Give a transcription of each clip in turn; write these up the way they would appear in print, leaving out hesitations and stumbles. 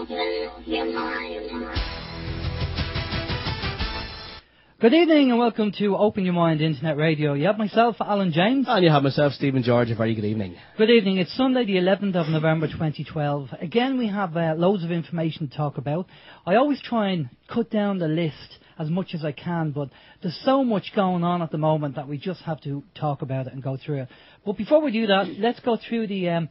Good evening and welcome to Open Your Mind Internet Radio. You have myself, Alan James. And you have myself, Stephen George. A very good evening. Good evening. It's Sunday the 11th of November 2012. Again, we have loads of information to talk about. I always try and cut down the list as much as I can, but there's so much going on at the moment that we just have to talk about it and go through it. But before we do that, let's go through the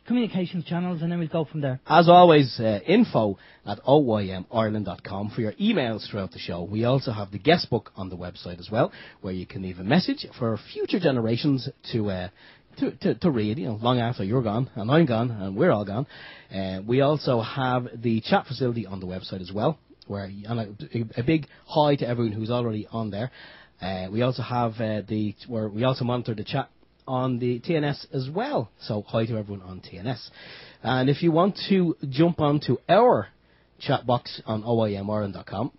communications channels and then we'll go from there. As always, info at OYMIreland.com for your emails throughout the show. We also have the guest book on the website as well, where you can leave a message for future generations to read, long after you're gone and I'm gone and we're all gone. We also have the chat facility on the website as well, where a big hi to everyone who's already on there. We also have where we also monitor the chat on the TNS as well. So hi to everyone on TNS. And if you want to jump onto our chat box on OYMIreland.com,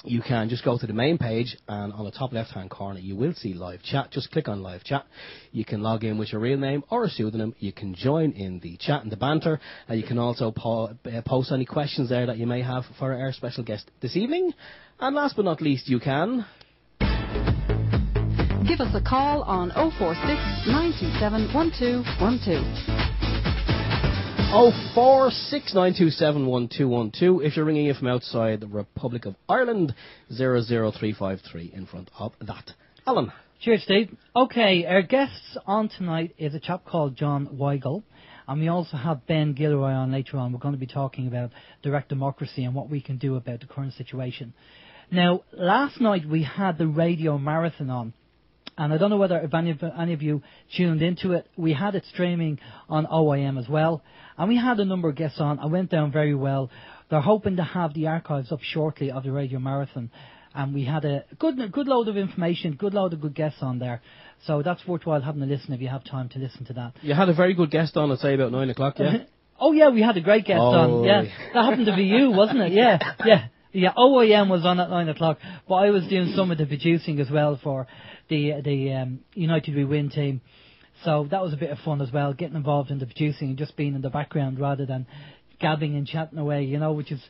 you can just go to the main page, and on the top left-hand corner you will see live chat. Just click on live chat. You can log in with your real name or a pseudonym. You can join in the chat and the banter, and you can also post any questions there that you may have for our special guest this evening. And last but not least, you can give us a call on 046 927 1212. 04692711212 if you're ringing in from outside the Republic of Ireland. 00353 in front of that. Alan. Cheers, Steve. Okay, our guests on tonight is a chap called John Weigel, and we also have Ben Gilroy on later on. We're going to be talking about direct democracy and what we can do about the current situation. Now, last night we had the radio marathon on, and I don't know whether if any of you tuned into it. We had it streaming on OYM as well, and we had a number of guests on. It went down very well. They're hoping to have the archives up shortly of the radio marathon, and we had a good load of information, good load of good guests on there. So that's worthwhile having a listen if you have time to listen to that. You had a very good guest on at, say, about 9 o'clock, yeah? Oh, yeah, we had a great guest on. Yeah, that happened to be you, wasn't it? Yeah. Yeah, OYM was on at 9 o'clock, but I was doing some of the producing as well for the United We Win team. So that was a bit of fun as well, getting involved in the producing and just being in the background rather than gabbing and chatting away, which is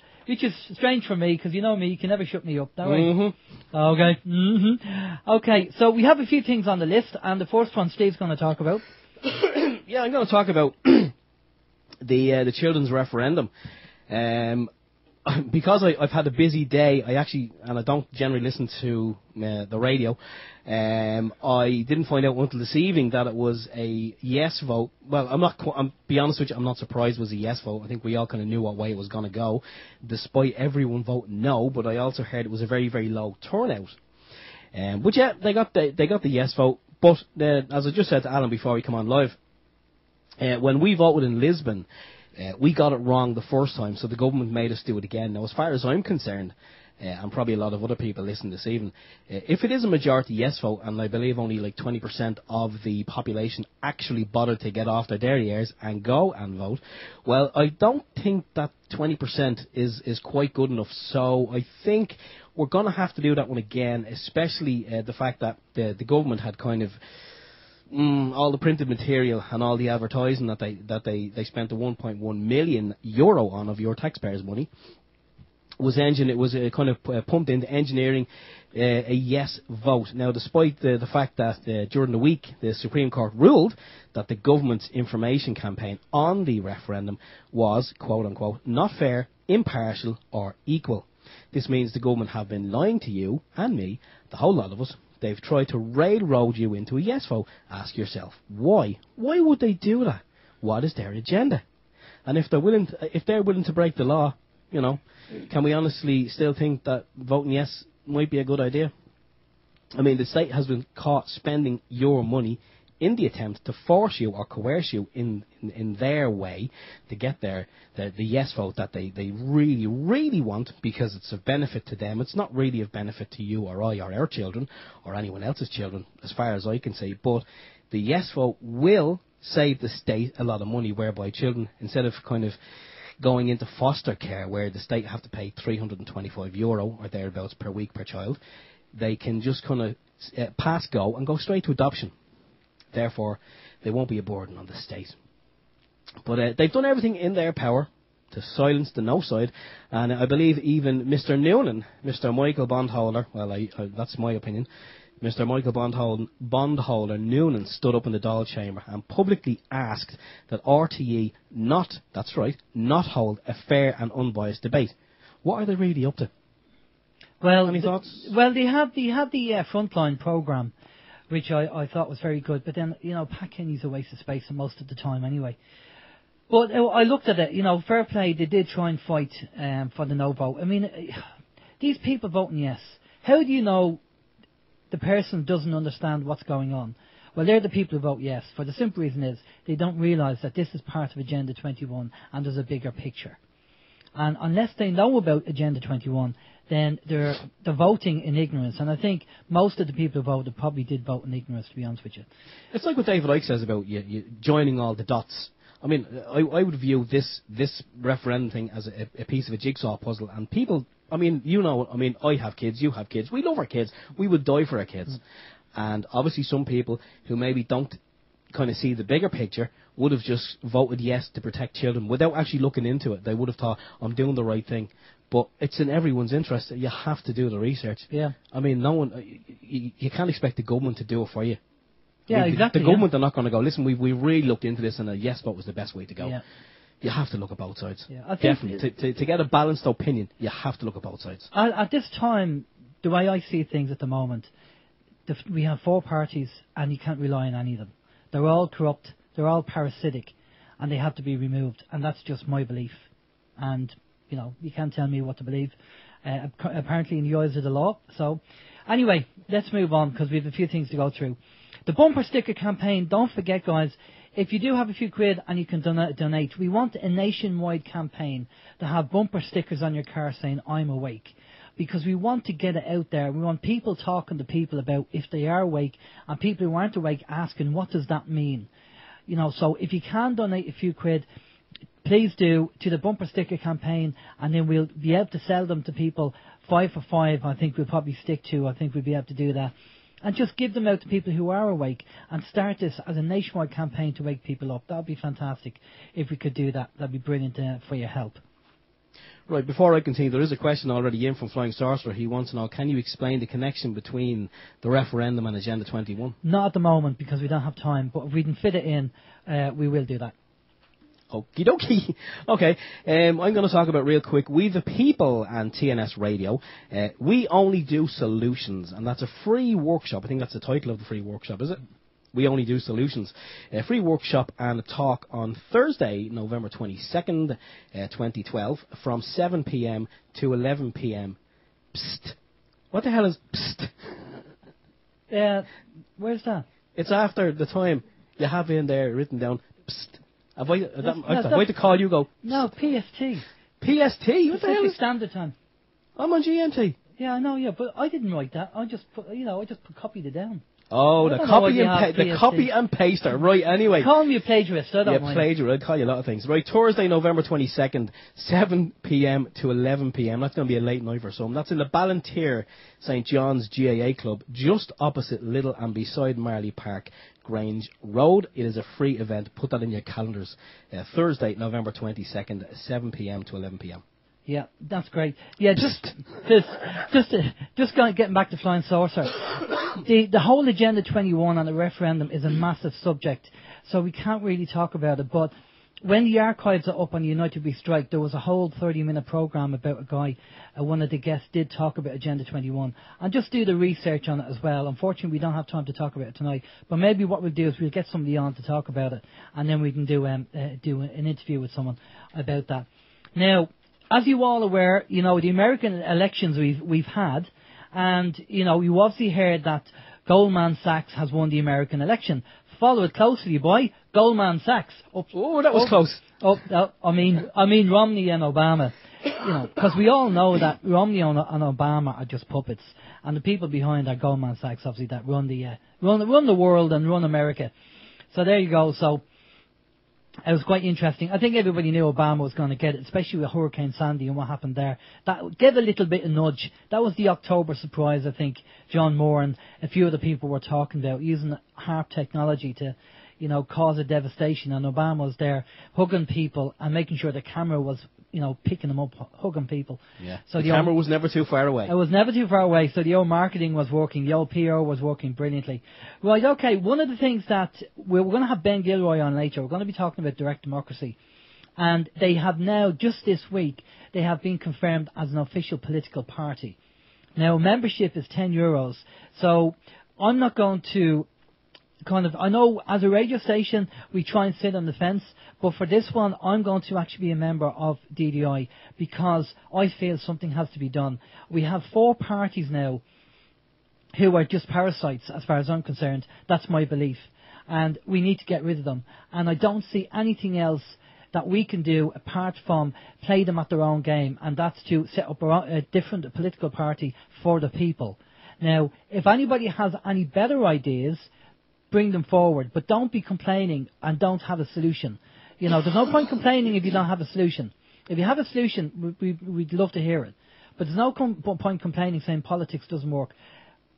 strange for me, because you know me, you can never shut me up, that right? Mm-hmm. Okay. Mm-hmm. Okay, so we have a few things on the list, and the first one Steve's going to talk about. Yeah, I'm going to talk about the children's referendum. Because I've had a busy day, I don't generally listen to the radio. I didn't find out until this evening that it was a yes vote. Well, I'm be honest with you, I'm not surprised it was a yes vote. I think we all kind of knew what way it was going to go, despite everyone voting no. But I also heard it was a very, very low turnout. But yeah, they got the yes vote. But as I just said to Alan before we come on live, when we voted in Lisbon, we got it wrong the first time, so the government made us do it again. Now, as far as I'm concerned, and probably a lot of other people listening this evening, if it is a majority yes vote, and I believe only like 20% of the population actually bothered to get off their derrieres and go and vote, well, I don't think that 20% is quite good enough. So I think we're going to have to do that one again, especially the fact that the government had kind of all the printed material and all the advertising that they spent the 1.1 million euro on of your taxpayers' money was kind of pumped into engineering a yes vote. Now, despite the fact that during the week the Supreme Court ruled that the government's information campaign on the referendum was, quote unquote, not fair, impartial or equal. This means the government have been lying to you and me, the whole lot of us. They've tried to railroad you into a yes vote. Ask yourself, why? Why would they do that? What is their agenda? And if they're willing to break the law, can we honestly still think that voting yes might be a good idea? I mean, the state has been caught spending your money in the attempt to force you or coerce you in their way to get the yes vote that they really, really want, because it's of benefit to them. It's not really of benefit to you or I or our children or anyone else's children, as far as I can see. But the yes vote will save the state a lot of money, whereby children, instead of kind of going into foster care where the state have to pay €325 or thereabouts per week per child, they can just kind of pass go and go straight to adoption. Therefore, they won't be a burden on the state. But they've done everything in their power to silence the no side. And I believe even Mr. Noonan, Mr. Michael Bondholder, well, that's my opinion, Mr. Michael Bondholder Noonan stood up in the Dáil chamber and publicly asked that RTE not hold a fair and unbiased debate. What are they really up to? Well, any thoughts? Well, they had the Frontline programme, which I thought was very good. But then, Pat Kenny's a waste of space most of the time anyway. But I looked at it, fair play, they did try and fight for the no vote. I mean, these people voting yes, how do you know the person doesn't understand what's going on? Well, they're the people who vote yes, for the simple reason is they don't realise that this is part of Agenda 21 and there's a bigger picture. And unless they know about Agenda 21, then they're voting in ignorance. And I think most of the people who voted probably did vote in ignorance, to be honest with you. It's like what David Icke says about you joining all the dots. I mean, I would view this referendum thing as a piece of a jigsaw puzzle. And people, I have kids, you have kids, we love our kids, we would die for our kids. And obviously some people who maybe don't kind of see the bigger picture would have just voted yes to protect children without actually looking into it. They would have thought, I'm doing the right thing. But it's in everyone's interest that you have to do the research. Yeah. I mean, no one, you can't expect the government to do it for you. Yeah, I mean, exactly. The government are not going to go, listen, we really looked into this and a yes vote was the best way to go. Yeah. You have to look at both sides. Yeah, I think definitely. To get a balanced opinion, you have to look at both sides. At this time, the way I see things at the moment, we have 4 parties and you can't rely on any of them. They're all corrupt, they're all parasitic, and they have to be removed. And that's just my belief. And, you can't tell me what to believe. Apparently in the eyes of the law. So, anyway, let's move on because we have a few things to go through. The bumper sticker campaign, don't forget, guys, if you do have a few quid and you can donate, we want a nationwide campaign to have bumper stickers on your car saying, I'm awake. Because we want to get it out there. We want people talking to people about if they are awake, and people who aren't awake asking, what does that mean? So if you can donate a few quid, please do, to the bumper sticker campaign, and then we'll be able to sell them to people 5 for 5. I think we'll probably stick to. I think we'll be able to do that. And just give them out to people who are awake and start this as a nationwide campaign to wake people up. That would be fantastic if we could do that. That would be brilliant for your help. Right, before I continue, there is a question already in from Flying Sorcerer. He wants to know, can you explain the connection between the referendum and Agenda 21? Not at the moment because we don't have time, but if we can fit it in, we will do that. Okie dokie. Okay, I'm going to talk about real quick We the People and TNS Radio. We Only Do Solutions, and that's a free workshop. I think that's the title of the free workshop, is it? We Only Do Solutions. A free workshop and a talk on Thursday, November 22nd, 2012, from 7 p.m. to 11 p.m. Psst. What the hell is psst? Where's that? It's after the time you have in there written down. Psst. Have I to call you go? No, PST. PST? What the hell is Standard Time? I'm on GMT. Yeah, I know, but I didn't write that. I just copied it down. Oh, the copy and paster. Right, anyway. Call me a plagiarist, I don't mind. Plagiarist, I'd call you a lot of things. Right, Thursday, November 22nd, 7 p.m. to 11 p.m. That's going to be a late night for some. That's in the Ballantyre St. John's GAA Club, just opposite Little and beside Marley Park, Grange Road. It is a free event. Put that in your calendars. Thursday, November 22nd, 7 p.m. to 11 p.m. Yeah, that's great. Yeah, just getting back to Flying Saucer. The whole Agenda 21 and the referendum is a massive subject, so we can't really talk about it. But when the archives are up on the United We Strike, there was a whole 30-minute programme about a guy. One of the guests did talk about Agenda 21, and just do the research on it as well. Unfortunately, we don't have time to talk about it tonight, but maybe what we'll do is we'll get somebody on to talk about it, and then we can do an interview with someone about that. Now, as you all aware, the American elections we've had, and you obviously heard that Goldman Sachs has won the American election. Follow it closely, boy. Goldman Sachs. That was close. I mean Romney and Obama. Because we all know that Romney and Obama are just puppets, and the people behind are Goldman Sachs, obviously, that run the world and run America. So there you go. So it was quite interesting. I think everybody knew Obama was going to get it, especially with Hurricane Sandy and what happened there. That gave a little bit of nudge. That was the October surprise, I think. John Moore and a few other people were talking about using HARP technology to, cause a devastation. And Obama was there hugging people and making sure the camera was picking them up, hugging people. Yeah. So the camera was never too far away. It was never too far away, so the old marketing was working, the old PR was working brilliantly. Right, okay, one of the things that we're going to have Ben Gilroy on later, we're going to be talking about direct democracy. And they have now, just this week, they have been confirmed as an official political party. Now, membership is €10, so I'm not going to I know as a radio station we try and sit on the fence, but for this one I'm going to actually be a member of DDI because I feel something has to be done. We have 4 parties now who are just parasites as far as I'm concerned. That's my belief. And we need to get rid of them. And I don't see anything else that we can do apart from play them at their own game, and that's to set up a different political party for the people. Now, if anybody has any better ideas, bring them forward, but don't be complaining and don't have a solution. There's no point complaining if you don't have a solution. If you have a solution, we'd love to hear it. But there's no point complaining saying politics doesn't work.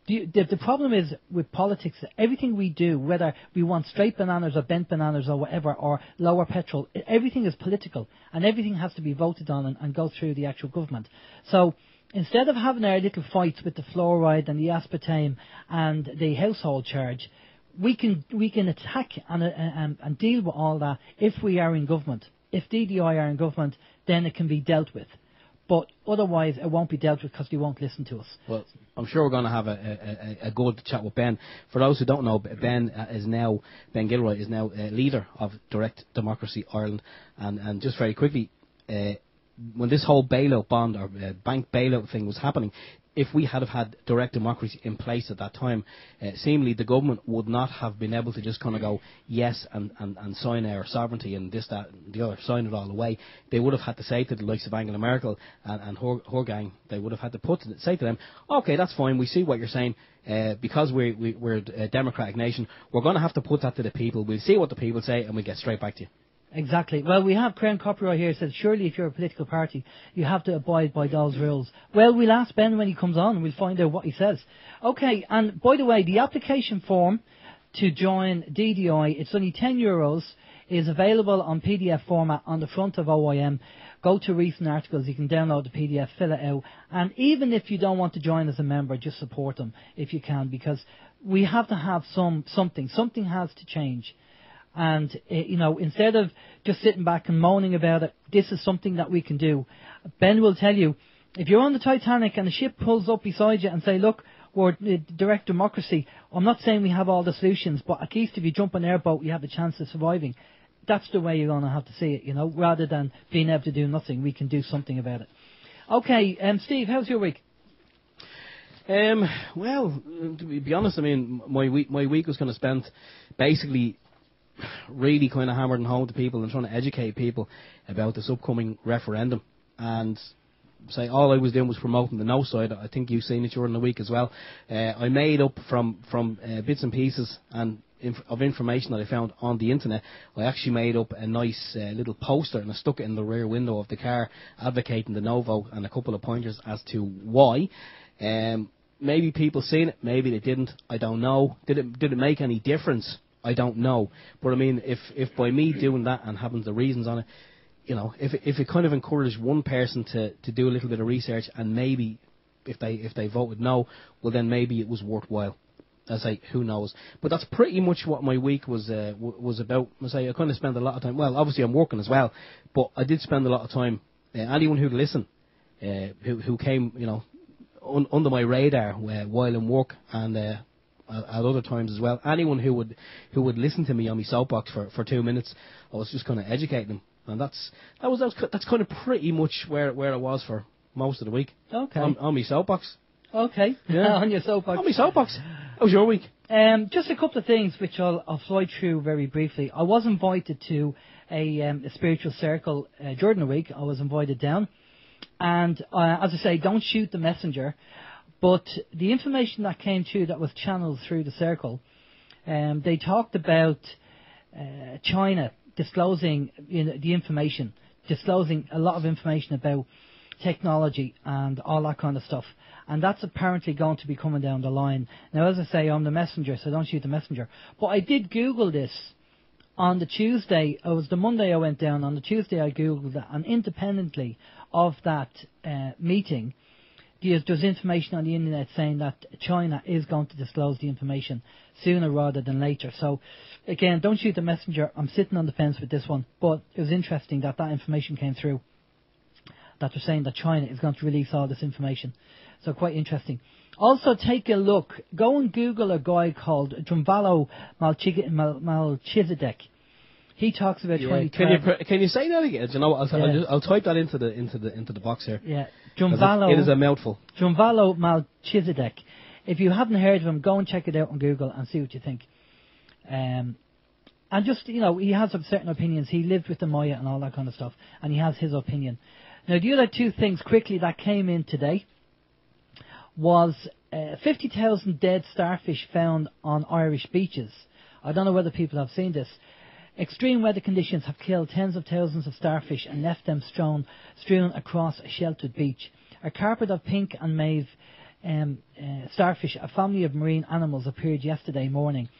The problem is with politics, everything we do, whether we want straight bananas or bent bananas or whatever, or lower petrol, everything is political, and everything has to be voted on and go through the actual government. So instead of having our little fights with the fluoride and the aspartame and the household charge, we can attack and deal with all that if we are in government. If DDI are in government, then it can be dealt with. But otherwise, it won't be dealt with because they won't listen to us. Well, I'm sure we're going to have a good chat with Ben. For those who don't know, Ben Gilroy is now leader of Direct Democracy Ireland. And just very quickly, when this whole bailout bond or bank bailout thing was happening, if we had direct democracy in place at that time, seemingly the government would not have been able to just kind of go yes and sign our sovereignty and this, that, and the other, sign it all away. They would have had to say to the likes of Angela Merkel and her gang, they would have had to say to them, okay, that's fine, we see what you're saying, because we're a democratic nation, we're going to have to put that to the people. We'll see what the people say and we'll get straight back to you. Exactly. Well, we have Crown Copyright here says, surely if you're a political party, you have to abide by those rules. Well, we'll ask Ben when he comes on and we'll find out what he says. Okay, and by the way, the application form to join DDI, it's only €10, is available on PDF format on the front of OYM. Go to recent articles, you can download the PDF, fill it out, and even if you don't want to join as a member, just support them if you can, because we have to have something has to change. And, instead of just sitting back and moaning about it, this is something that we can do. Ben will tell you, if you're on the Titanic and the ship pulls up beside you and say, look, we're direct democracy, I'm not saying we have all the solutions, but at least if you jump on an airboat, you have a chance of surviving. That's the way you're going to have to see it, rather than being able to do nothing, we can do something about it. Okay, Steve, how's your week? Well, to be honest, I mean, my week was kind of spent basically really kind of hammering home to people and trying to educate people about this upcoming referendum. And say all I was doing was promoting the no side. I think you've seen it during the week as well. I made up from bits and pieces and of information that I found on the internet. I actually made up a nice little poster and I stuck it in the rear window of the car advocating the no vote and a couple of pointers as to why. Maybe people seen it, maybe they didn't, I don't know. Did it make any difference? I don't know. But I mean, if by me doing that and having the reasons on it, if it kind of encouraged one person to do a little bit of research and maybe if they voted no, well then maybe it was worthwhile. I say, who knows? But that's pretty much what my week was about. I say I kind of spent a lot of time. Well, obviously I'm working as well, but I did spend a lot of time. Anyone who'd listen, who came, under my radar while in work and at other times as well. Anyone who would listen to me on my soapbox for 2 minutes, I was just kind of educating them, and that's kind of pretty much where it was for most of the week. Okay. On my soapbox. Okay. Yeah. On your soapbox. On my soapbox. How was your week? Just a couple of things which I'll fly through very briefly. I was invited to a spiritual circle during the week. I was invited down, and as I say, don't shoot the messenger. But the information that came through that was channeled through the circle, they talked about China disclosing the information, disclosing a lot of information about technology and all that kind of stuff. And that's apparently going to be coming down the line. Now, as I say, I'm the messenger, so don't shoot the messenger. But I did Google this, on the Tuesday, it was the Monday I went down. On the Tuesday I Googled it, and independently of that meeting, there's information on the internet saying that China is going to disclose the information sooner rather than later. So, again, don't shoot the messenger. I'm sitting on the fence with this one, but it was interesting that information came through, that they're saying that China is going to release all this information. So quite interesting. Also, take a look. Go and Google a guy called Drunvalo Melchizedek. He talks about 2012. Can you say that again? Do you know what? I'll type that into the box here. Yeah, Drunvalo. It is a mouthful. Drunvalo Melchizedek. If you haven't heard of him, go and check it out on Google and see what you think. And just, he has certain opinions. He lived with the Maya and all that kind of stuff, and he has his opinion. Now, the other two things quickly that came in today was 50,000 dead starfish found on Irish beaches. I don't know whether people have seen this. Extreme weather conditions have killed tens of thousands of starfish and left them strewn across a sheltered beach. A carpet of pink and mauve starfish, a family of marine animals, appeared yesterday morning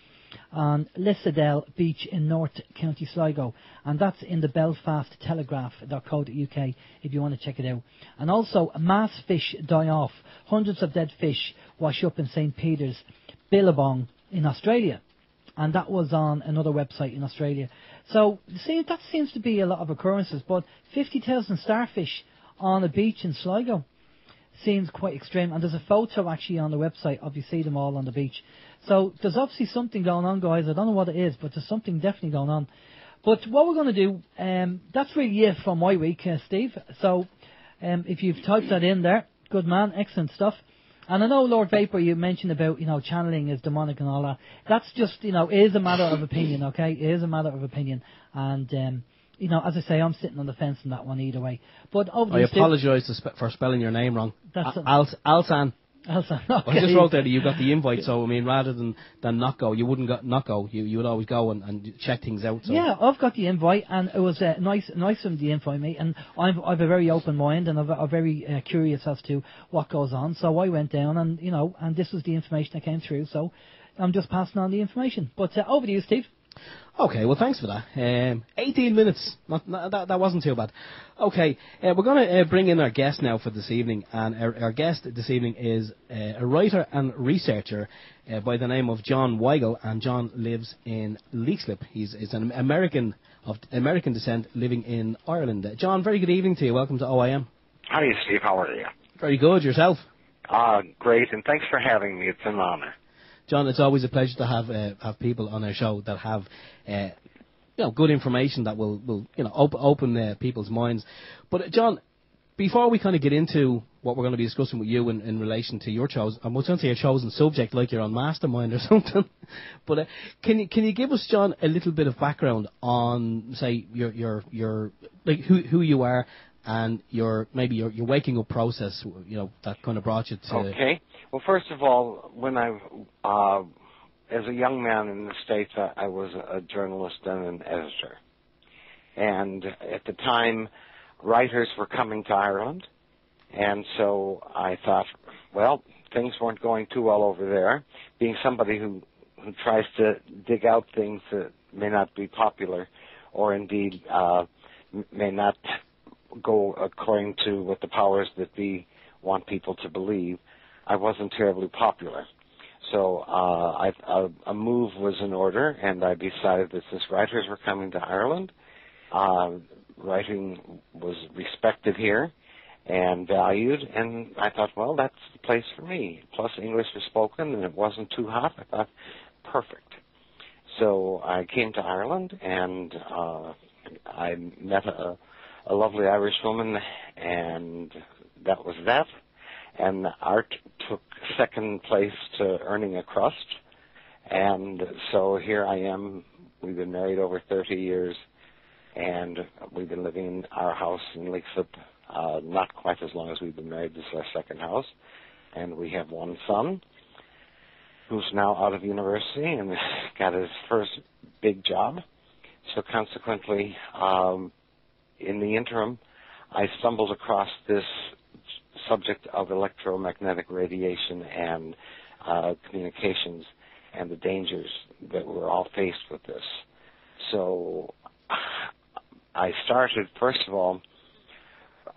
on Lissadell Beach in North County Sligo, and that's in the Belfast Telegraph.co.uk if you want to check it out. And also, mass fish die off. Hundreds of dead fish wash up in St. Peter's, Billabong in Australia, and that was on another website in Australia. So, see, that seems to be a lot of occurrences, but 50,000 starfish on a beach in Sligo seems quite extreme, and there's a photo actually on the website of you see them all on the beach. So there's obviously something going on, guys. I don't know what it is, but there's something definitely going on. But what we're going to do, that's really it from my week, Steve. So if you've typed that in there, good man, excellent stuff. And I know, Lord Vapor, you mentioned about, channeling is demonic and all that. That's just, it is a matter of opinion, okay? It is a matter of opinion. And, as I say, I'm sitting on the fence on that one either way. But I apologise for spelling your name wrong. Alsan. Okay. I just wrote there that you got the invite, so I mean, rather than not go, you wouldn't not go. You would always go and check things out. So. Yeah, I've got the invite, and it was nice of them to invite me, and I've a very open mind, and I'm very curious as to what goes on. So I went down, and and this was the information that came through. So I'm just passing on the information. But over to you, Steve. Okay, well, thanks for that. 18 minutes. That wasn't too bad. Okay, we're going to bring in our guest now for this evening, and our guest this evening is a writer and researcher by the name of John Weigel, and John lives in Leixlip. He's an American of American descent living in Ireland. John, very good evening to you. Welcome to OYM. How are you, Steve? How are you? Very good. Yourself? Great, and thanks for having me. It's an honor. John, it's always a pleasure to have people on our show that have good information that will open people's minds. But John, before we kind of get into what we're going to be discussing with you in relation to your chosen, I was going to say your chosen subject, like you're on Mastermind or something. But can you give us, John, a little bit of background on, say, your like who you are and your waking up process, that kind of brought you to. Okay. Well, first of all, when as a young man in the States, I was a journalist and an editor. And at the time, writers were coming to Ireland. And so I thought, well, things weren't going too well over there. Being somebody who tries to dig out things that may not be popular or indeed may not go according to what the powers that be want people to believe, I wasn't terribly popular. So a move was in order, and I decided that since writers were coming to Ireland, writing was respected here and valued, and I thought, well, that's the place for me. Plus, English was spoken, and it wasn't too hot. I thought, perfect. So I came to Ireland, and I met a lovely Irish woman, and that was that. And art took second place to earning a crust. And so here I am. We've been married over 30 years, and we've been living in our house in Leixlip not quite as long as we've been married. This is our second house. And we have one son who's now out of university and got his first big job. So consequently, in the interim, I stumbled across this subject of electromagnetic radiation and communications and the dangers that we're all faced with this. So I started, first of all,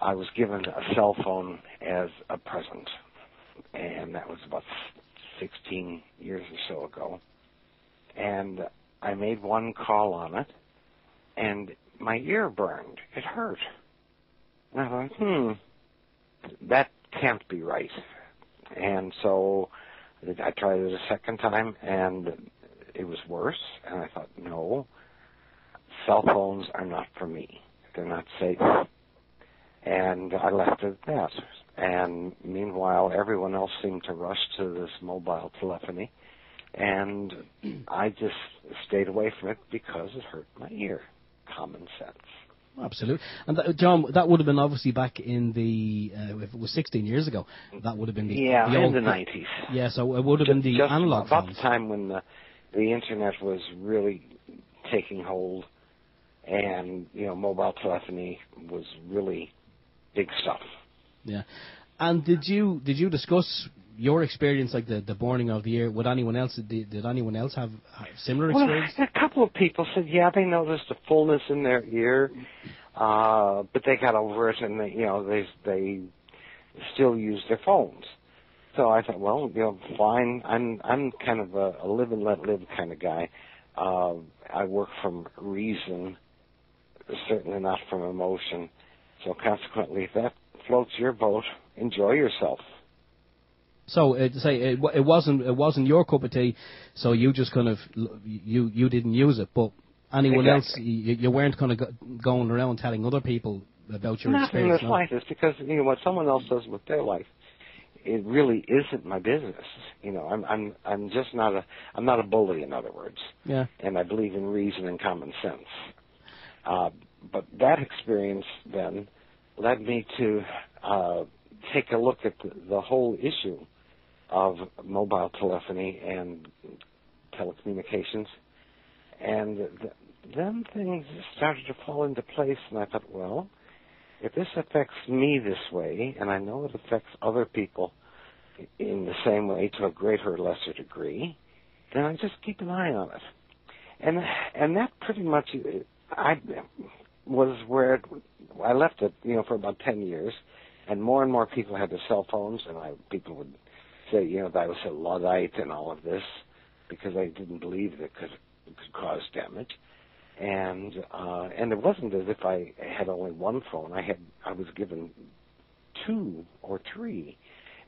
I was given a cell phone as a present, and that was about 16 years or so ago. And I made one call on it, and my ear burned. It hurt. And I thought, that can't be right. And so I tried it a second time, and it was worse. And I thought, no, cell phones are not for me. They're not safe. And I left it at that. And meanwhile, everyone else seemed to rush to this mobile telephony, and I just stayed away from it because it hurt my ear. Common sense. Absolutely. And John, that would have been obviously back in the, if it was 16 years ago, that would have been the old, in the 90s. Yeah, so it would have been the analog about phones. the time when the internet was really taking hold, and mobile telephony was really big stuff. Yeah. And did you discuss your experience, like the burning of the ear, with anyone else? Did anyone else have similar experience? Well, a couple of people said, they noticed a fullness in their ear, but they got over it, and they still use their phones. So I thought, well, fine. I'm kind of a live and let live kind of guy. I work from reason, certainly not from emotion. So consequently, if that floats your boat, enjoy yourself. So it wasn't your cup of tea, so you just kind of you didn't use it, but anyone else, you weren't kind of going around telling other people about your experience. Not in the slightest, because what someone else does with their life, it really isn't my business. I'm just not a bully, in other words. Yeah. And I believe in reason and common sense. But that experience then led me to take a look at the whole issue of mobile telephony and telecommunications. And then things started to fall into place, and I thought, well, if this affects me this way, and I know it affects other people in the same way to a greater or lesser degree, then I just keep an eye on it. And that pretty much was where I left it, for about 10 years, and more people had their cell phones, and people would say, that I was a Luddite and all of this, because I didn't believe that it could cause damage. And it wasn't as if I had only one phone. I was given 2 or 3,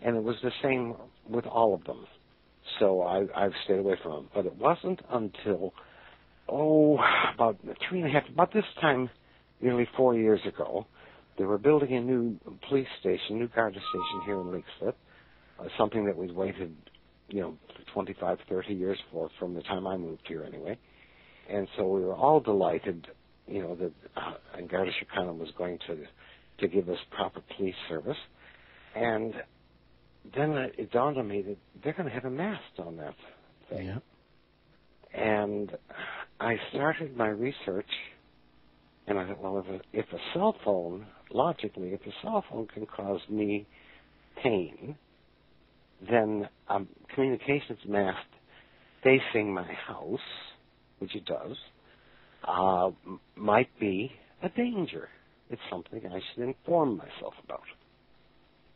and it was the same with all of them. So I've stayed away from them. But it wasn't until about about this time, nearly 4 years ago, they were building a new police station, new Garda station here in Leixlip, something that we'd waited, 25, 30 years for, from the time I moved here anyway. And so we were all delighted, that Garda Síochána was going to give us proper police service. And then it dawned on me that they're going to have a mast on that thing. Yeah. And I started my research, and I thought, well, if a cell phone, logically, if a cell phone can cause me pain, then a communications mast facing my house, which it does, might be a danger. It's something I should inform myself about.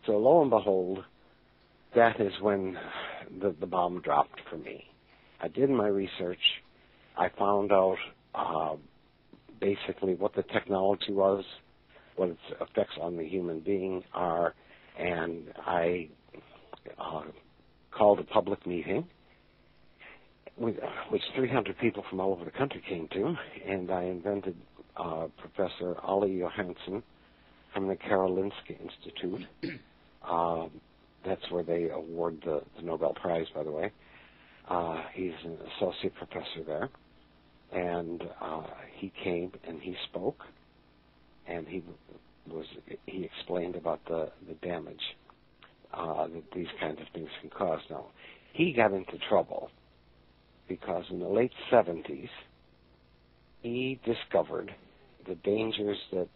So lo and behold, that is when the bomb dropped for me. I did my research. I found out basically what the technology was, what its effects on the human being are, and I called a public meeting, which 300 people from all over the country came to, and I invented Professor Olli Johansson from the Karolinska Institute. That's where they award the Nobel Prize, by the way. He's an associate professor there, and he came and he spoke, and he explained about the damage that these kinds of things can cause. Now, he got into trouble because in the late 70s, he discovered the dangers that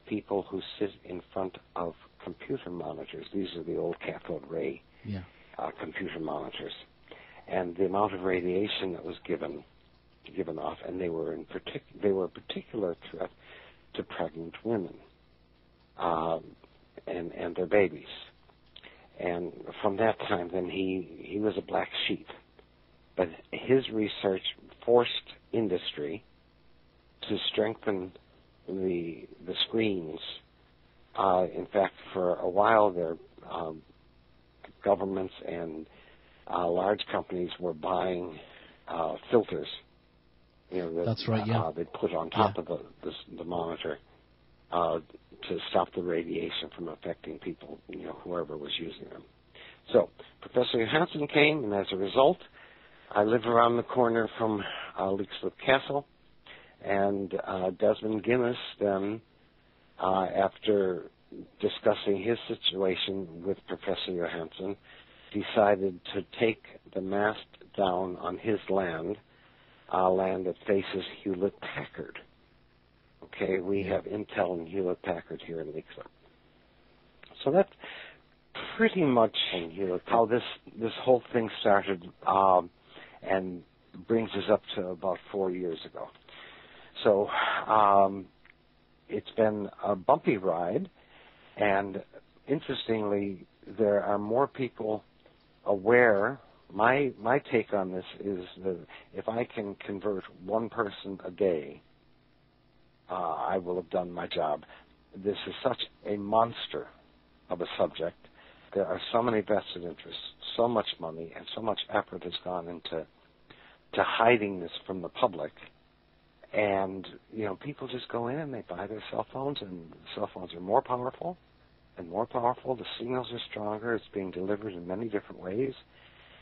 people who sit in front of computer monitors, these are the old cathode ray computer monitors, and the amount of radiation that was given given off, and they were a particular threat to pregnant women and their babies. And from that time, then he was a black sheep. But his research forced industry to strengthen the screens. In fact, for a while there, governments and large companies were buying filters. That's right. Yeah. They'd put on top of the monitor to stop the radiation from affecting people, whoever was using them. So Professor Johansson came, and as a result, I live around the corner from Leixlip Castle, and Desmond Guinness then, after discussing his situation with Professor Johansson, decided to take the mast down on his land, land that faces Hewlett-Packard. Okay, we have Intel and Hewlett-Packard here in Leixlip. So that's pretty much how this whole thing started, and brings us up to about 4 years ago. So it's been a bumpy ride, and interestingly, there are more people aware. My take on this is that if I can convert one person a day, I will have done my job. This is such a monster of a subject. There are so many vested interests, so much money, and so much effort has gone into hiding this from the public. And, people just go in and they buy their cell phones, and the cell phones are more powerful and more powerful. The signals are stronger. It's being delivered in many different ways.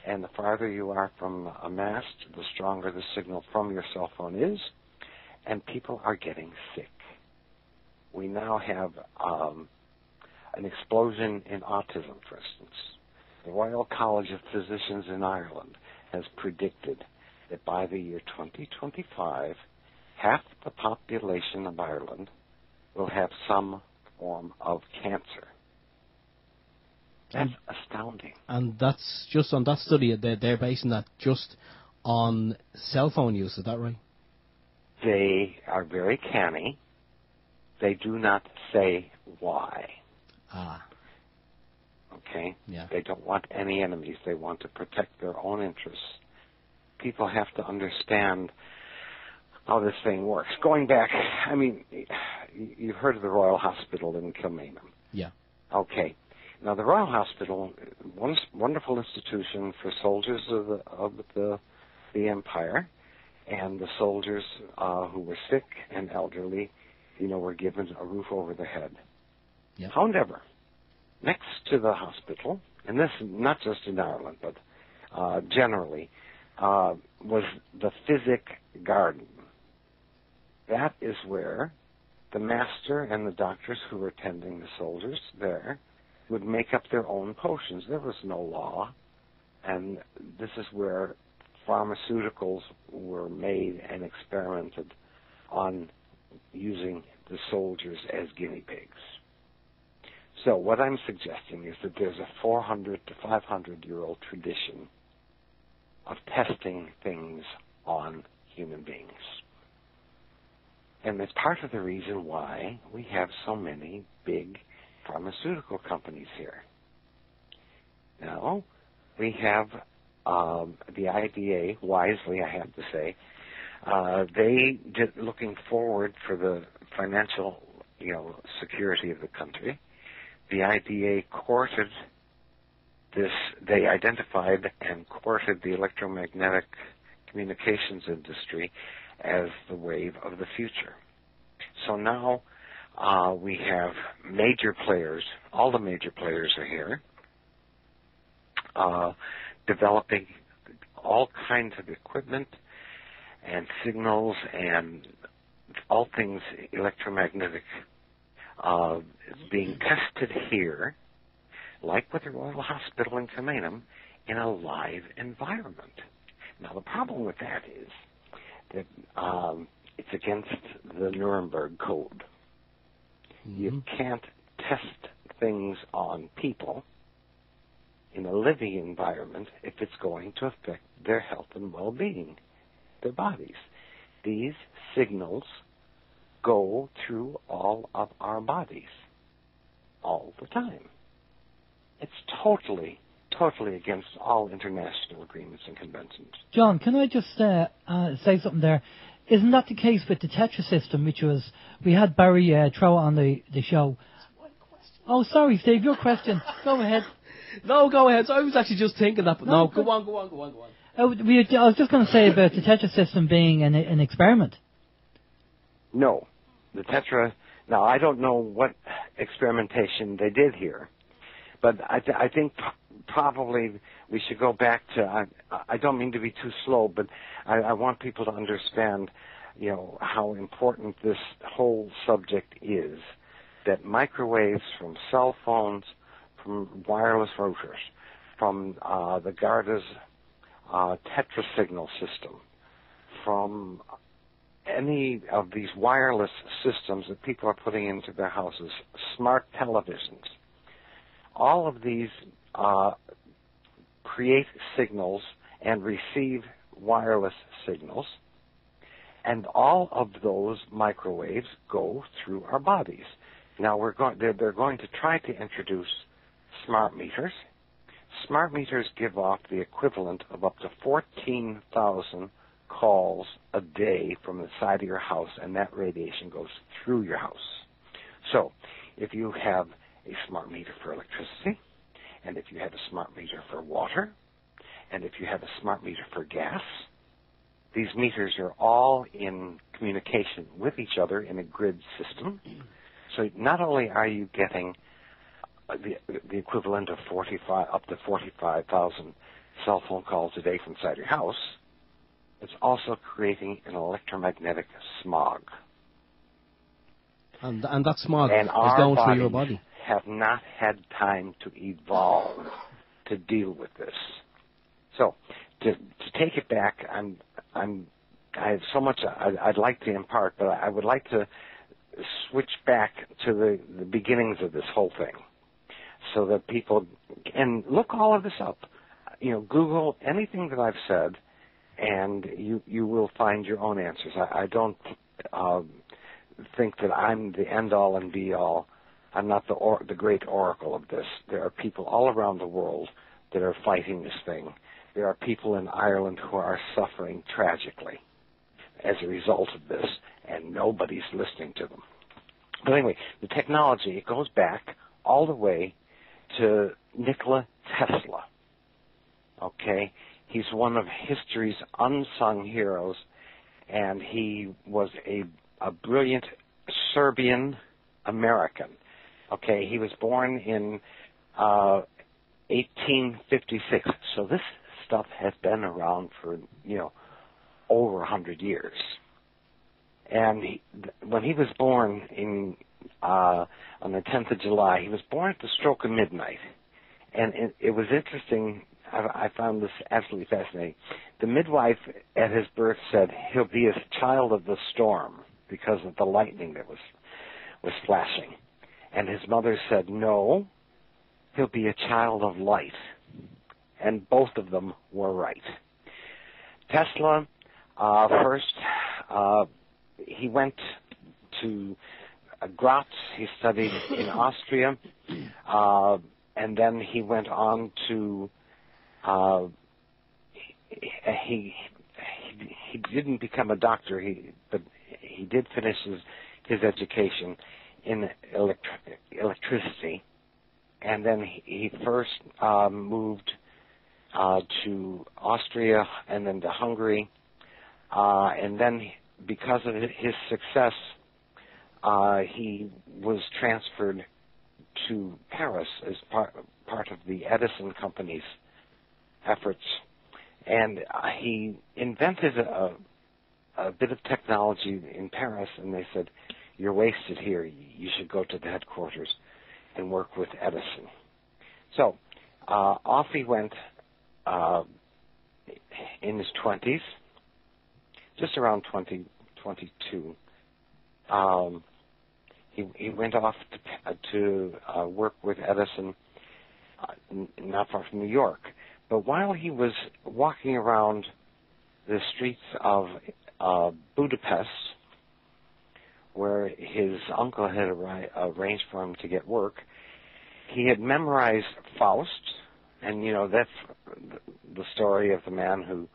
And the farther you are from a mast, the stronger the signal from your cell phone is. And people are getting sick. We now have an explosion in autism, for instance. The Royal College of Physicians in Ireland has predicted that by the year 2025, half the population of Ireland will have some form of cancer. That's astounding. And that's just on that study, they're basing that just on cell phone use, is that right? They are very canny. They do not say why. Okay? Yeah. They don't want any enemies. They want to protect their own interests. People have to understand how this thing works. Going back, you've heard of the Royal Hospital in Kilmainham. Yeah. Okay. Now, the Royal Hospital, one wonderful institution for soldiers of the Empire, and the soldiers who were sick and elderly, were given a roof over their head. Yep. However, next to the hospital, and this not just in Ireland, but generally, was the Physic Garden. That is where the master and the doctors who were tending the soldiers there would make up their own potions. There was no law, and this is where pharmaceuticals were made and experimented on using the soldiers as guinea pigs. So what I'm suggesting is that there's a 400 to 500-year-old tradition of testing things on human beings. And it's part of the reason why we have so many big pharmaceutical companies here. Now, we have the IDA, wisely I have to say, they did, looking forward for the financial, security of the country, the IDA courted this, they identified and courted the electromagnetic communications industry as the wave of the future. So now we have major players, all the major players are here, developing all kinds of equipment and signals and all things electromagnetic being tested here, like with the Royal Hospital in Kilmainham, in a live environment. Now, the problem with that is that it's against the Nuremberg Code. Mm-hmm. You can't test things on people in a living environment if it's going to affect their health and well-being, their bodies. these signals go through all of our bodies all the time. It's totally against all international agreements and conventions. John, can I just say something there? Isn't that the case with the Tetra system, which was, we had Barry Trower on the show. Oh, sorry, Steve, your question. Go ahead. No, go ahead. So I was actually just thinking that, but no, go on. I was just going to say about the Tetra system being an experiment. No. The Tetra, now I don't know what experimentation they did here, but I think probably we should go back to, I don't mean to be too slow, but I want people to understand, how important this whole subject is, that microwaves from cell phones, from wireless routers, from the Garda's Tetra signal system, from any of these wireless systems that people are putting into their houses, smart televisions, all of these create signals and receive wireless signals, and all of those microwaves go through our bodies. Now they're going to try to introduce smart meters. Smart meters give off the equivalent of up to 14,000 calls a day from the side of your house, and that radiation goes through your house. So if you have a smart meter for electricity, and if you have a smart meter for water, and if you have a smart meter for gas, these meters are all in communication with each other in a grid system. So not only are you getting the equivalent of up to 45,000 cell phone calls a day from inside your house, it's also creating an electromagnetic smog. And that smog and is going through your body. Have not had time to evolve to deal with this. So to take it back, I have so much I'd like to impart, but I would like to switch back to the beginnings of this whole thing, so that people can look all of this up. Google anything that I've said, and you will find your own answers. I don't think that I'm the end-all and be-all. I'm not the great oracle of this. There are people all around the world that are fighting this thing. There are people in Ireland who are suffering tragically as a result of this, and nobody's listening to them. But anyway, the technology, it goes back all the way to Nikola Tesla. Okay? He's one of history's unsung heroes, and he was a brilliant Serbian American. Okay, he was born in 1856. So this stuff has been around for, over 100 years. And when he was born on the 10th of July, he was born at the stroke of midnight. And it was interesting. I found this absolutely fascinating. The midwife at his birth said he'll be a child of the storm because of the lightning that was flashing. And his mother said, no, he'll be a child of light. And both of them were right. Tesla, first, he went to Graz. He studied in Austria. And then he went on to, he didn't become a doctor, but he did finish his education in electricity. And then he first moved to Austria and then to Hungary. And then because of his success, he was transferred to Paris as part of the Edison Company's efforts. And he invented a bit of technology in Paris, and they said, you're wasted here. You should go to the headquarters and work with Edison. So off he went in his 20s, just around 22. He went off to work with Edison not far from New York. But while he was walking around the streets of Budapest, where his uncle had arranged for him to get work. He had memorized Faust, and that's the story of the man who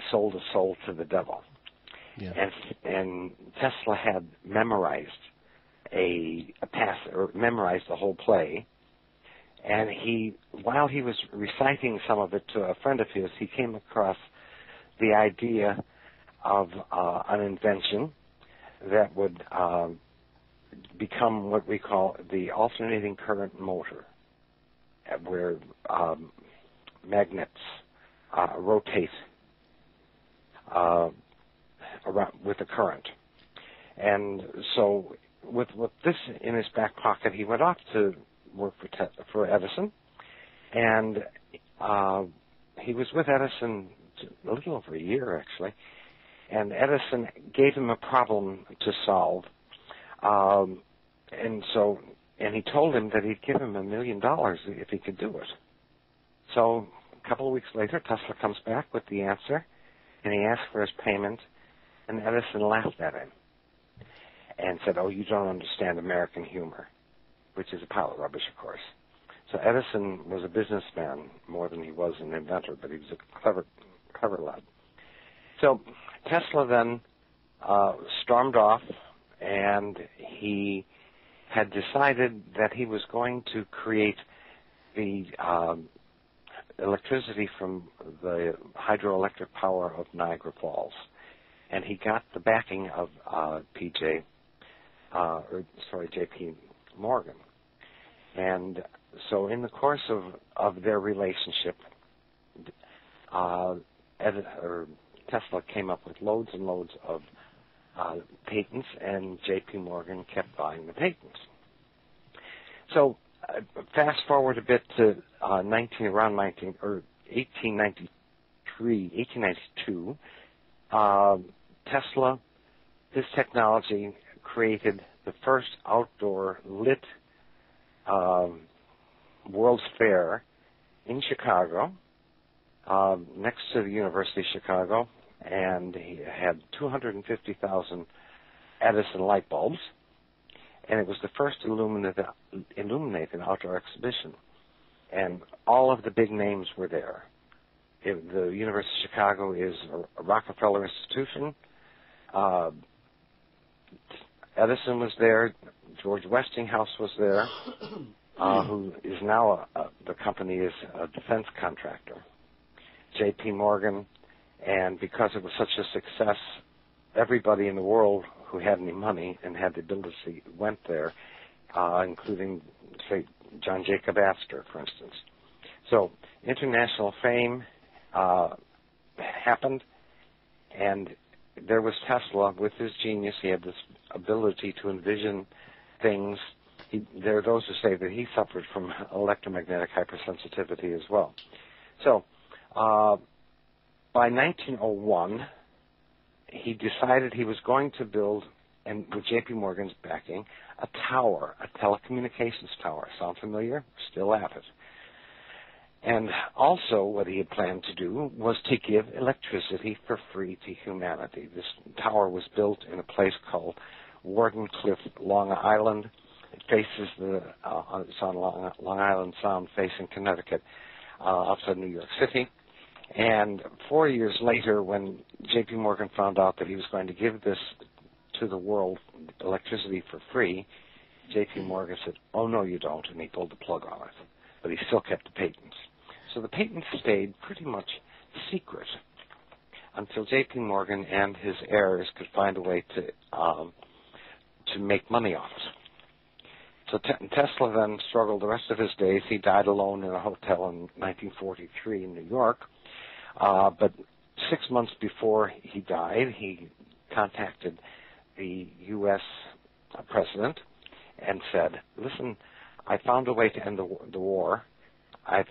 sold a soul to the devil. Yeah. And Tesla had memorized memorized the whole play. And while he was reciting some of it to a friend of his, he came across the idea of an invention that would become what we call the alternating current motor, where magnets rotate around with the current. And so with this in his back pocket, he went off to work for Edison, and he was with Edison a little over a year, actually. And Edison gave him a problem to solve, and he told him that he'd give him $1 million if he could do it. So a couple of weeks later, Tesla comes back with the answer, and he asked for his payment, and Edison laughed at him and said, "Oh, you don't understand American humor," which is a pile of rubbish, of course. So Edison was a businessman more than he was an inventor, but he was a clever lad. So Tesla then stormed off, and he had decided that he was going to create the electricity from the hydroelectric power of Niagara Falls. And he got the backing of J.P. Morgan. And so in the course of their relationship, Tesla came up with loads and loads of patents, and J.P. Morgan kept buying the patents. So fast forward a bit to 1892. Tesla, his technology created the first outdoor lit World's Fair in Chicago, next to the University of Chicago, and he had 250,000 Edison light bulbs, and it was the first illuminated outdoor exhibition, and all of the big names were there. The University of Chicago is a Rockefeller institution. Edison was there. George Westinghouse was there, who is now the company is a defense contractor. J.P. Morgan, and because it was such a success, everybody in the world who had any money and had the ability went there, including, say, John Jacob Astor, for instance. So international fame happened, and there was Tesla with his genius. He had this ability to envision things. There are those who say that he suffered from electromagnetic hypersensitivity as well. So by 1901, he decided he was going to build, and with J.P. Morgan's backing, a tower, a telecommunications tower. Sound familiar? Still at it. And also what he had planned to do was to give electricity for free to humanity. This tower was built in a place called Wardenclyffe, Long Island. It faces it's on Long Island Sound, facing Connecticut, outside New York City. And 4 years later, when J.P. Morgan found out that he was going to give this to the world, electricity for free, J.P. Morgan said, "Oh, no, you don't," and he pulled the plug on it. But he still kept the patents. So the patents stayed pretty much secret until J.P. Morgan and his heirs could find a way to make money off it. So Tesla then struggled the rest of his days. He died alone in a hotel in 1943 in New York. But 6 months before he died, he contacted the U.S. president and said, "Listen, I found a way to end the war. I've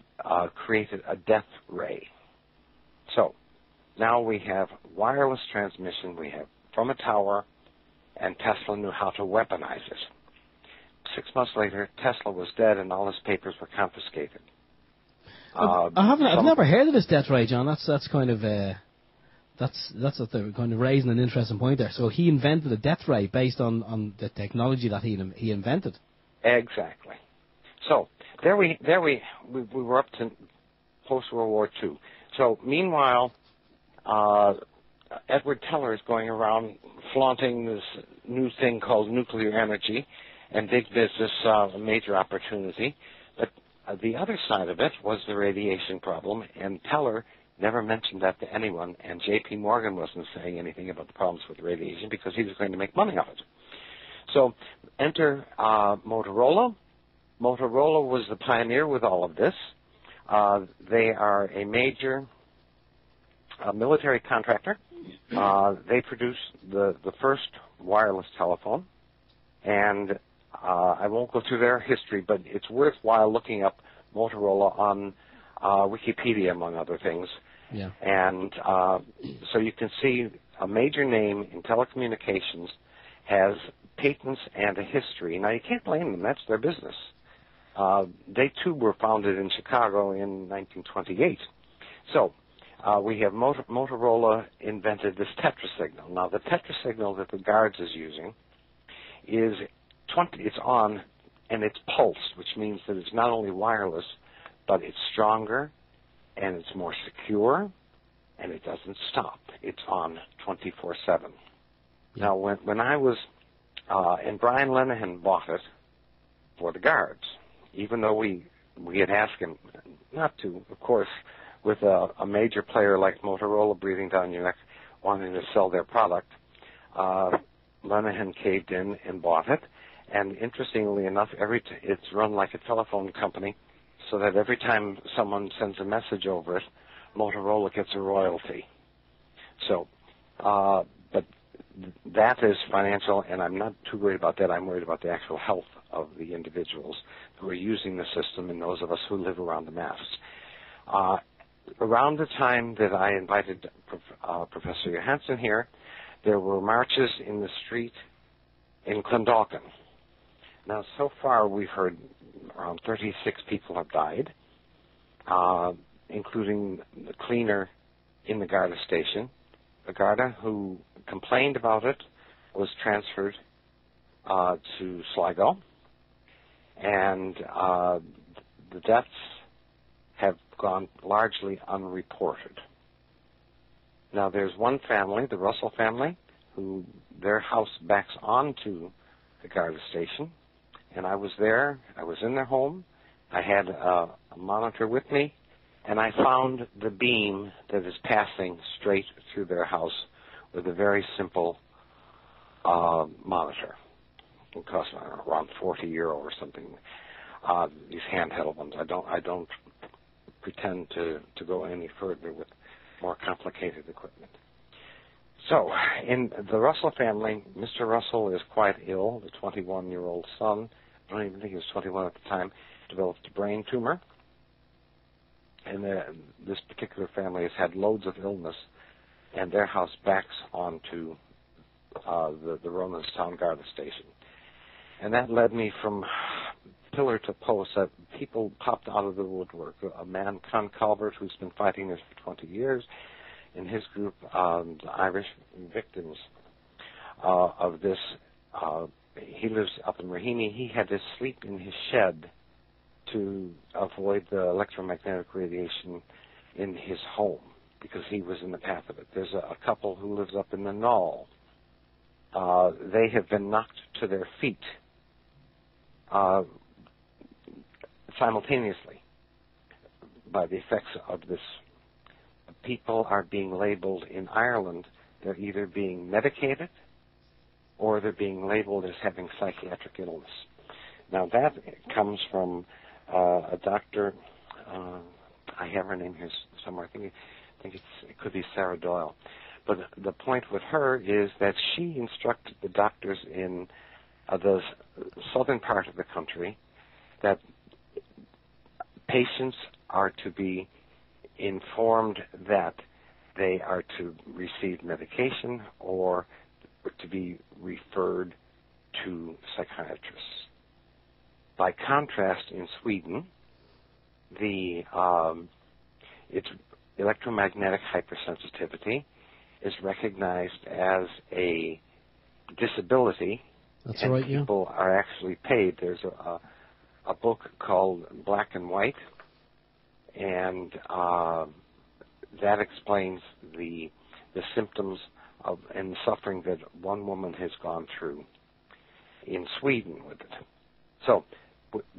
created a death ray." So now we have wireless transmission. We have from a tower, and Tesla knew how to weaponize it. 6 months later, Tesla was dead, and all his papers were confiscated. I've never heard of this death ray, John. That's kind of That's what they're kind of raising an interesting point there. So he invented a death ray based on the technology that he invented. Exactly. So there we were up to post-World War II. So meanwhile, Edward Teller is going around flaunting this new thing called nuclear energy and big business, a major opportunity. But the other side of it was the radiation problem, and Teller never mentioned that to anyone, and J.P. Morgan wasn't saying anything about the problems with radiation because he was going to make money off it. So enter Motorola. Motorola was the pioneer with all of this. They are a major military contractor. They produced the first wireless telephone, and I won't go through their history, but it's worthwhile looking up Motorola on Wikipedia, among other things. Yeah. And so you can see a major name in telecommunications has patents and a history. Now, you can't blame them. That's their business. They, too, were founded in Chicago in 1928. So we have Motorola invented this Tetra signal. Now, the Tetra signal that the Guards is using is it's on, and it's pulsed, which means that it's not only wireless, but it's stronger, and it's more secure, and it doesn't stop. It's on 24/7. Yeah. Now, when I was, and Brian Lenihan bought it for the Guards, even though we had asked him not to, of course, with a major player like Motorola breathing down your neck, wanting to sell their product, Lenihan caved in and bought it. And interestingly enough, it's run like a telephone company, so that every time someone sends a message over it, Motorola gets a royalty. So, but that is financial, and I'm not too worried about that. I'm worried about the actual health of the individuals who are using the system and those of us who live around the masts. Around the time that I invited Professor Johansson here, there were marches in the street in Clondalkin. Now, so far we've heard around 36 people have died, including the cleaner in the Garda station. The Garda who complained about it was transferred to Sligo, and the deaths have gone largely unreported. Now, there's one family, the Russell family, who their house backs onto the Garda station, and I was there. I was in their home. I had a monitor with me, and I found the beam that is passing straight through their house with a very simple monitor. It costs around €40 or something. These handheld ones. I don't pretend to go any further with more complicated equipment. So, in the Russell family, Mr. Russell is quite ill. The 21-year-old son, I don't even think he was 21 at the time, developed a brain tumor. And this particular family has had loads of illness, and their house backs onto the Romanstown Garda station. And that led me from pillar to post. People popped out of the woodwork. A man, Con Calvert, who's been fighting this for 20 years, in his group, the Irish victims of this, he lives up in Raheny. He had to sleep in his shed to avoid the electromagnetic radiation in his home because he was in the path of it. There's a couple who lives up in the Knoll. They have been knocked to their feet simultaneously by the effects of this. People are being labeled in Ireland. They're either being medicated or they're being labeled as having psychiatric illness. Now that comes from a doctor. I have her name here somewhere. I think it could be Sarah Doyle. But the point with her is that she instructed the doctors in the southern part of the country that patients are to be informed that they are to receive medication or to be referred to psychiatrists. By contrast, in Sweden, it's electromagnetic hypersensitivity is recognized as a disability, That's and right, yeah. people are actually paid. There's a book called Black and White, and that explains the symptoms of and the suffering that one woman has gone through in Sweden with it. So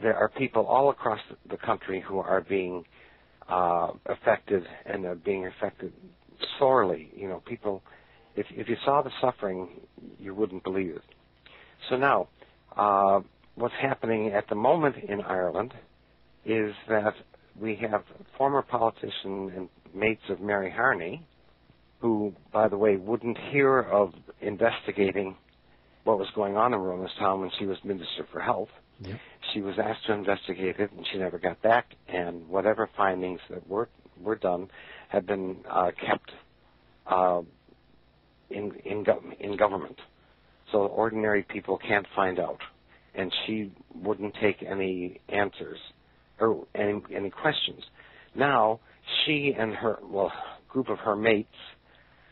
there are people all across the country who are being affected, and are being affected sorely. You know, people, if you saw the suffering, you wouldn't believe it. So now, what's happening at the moment in Ireland is that we have former politician and mates of Mary Harney, who, by the way, wouldn't hear of investigating what was going on in Romestown when she was Minister for Health. Yep. She was asked to investigate it, and she never got back, and whatever findings that were done have been kept in government. So ordinary people can't find out. And she wouldn't take any answers or any questions. Now, she and her, group of her mates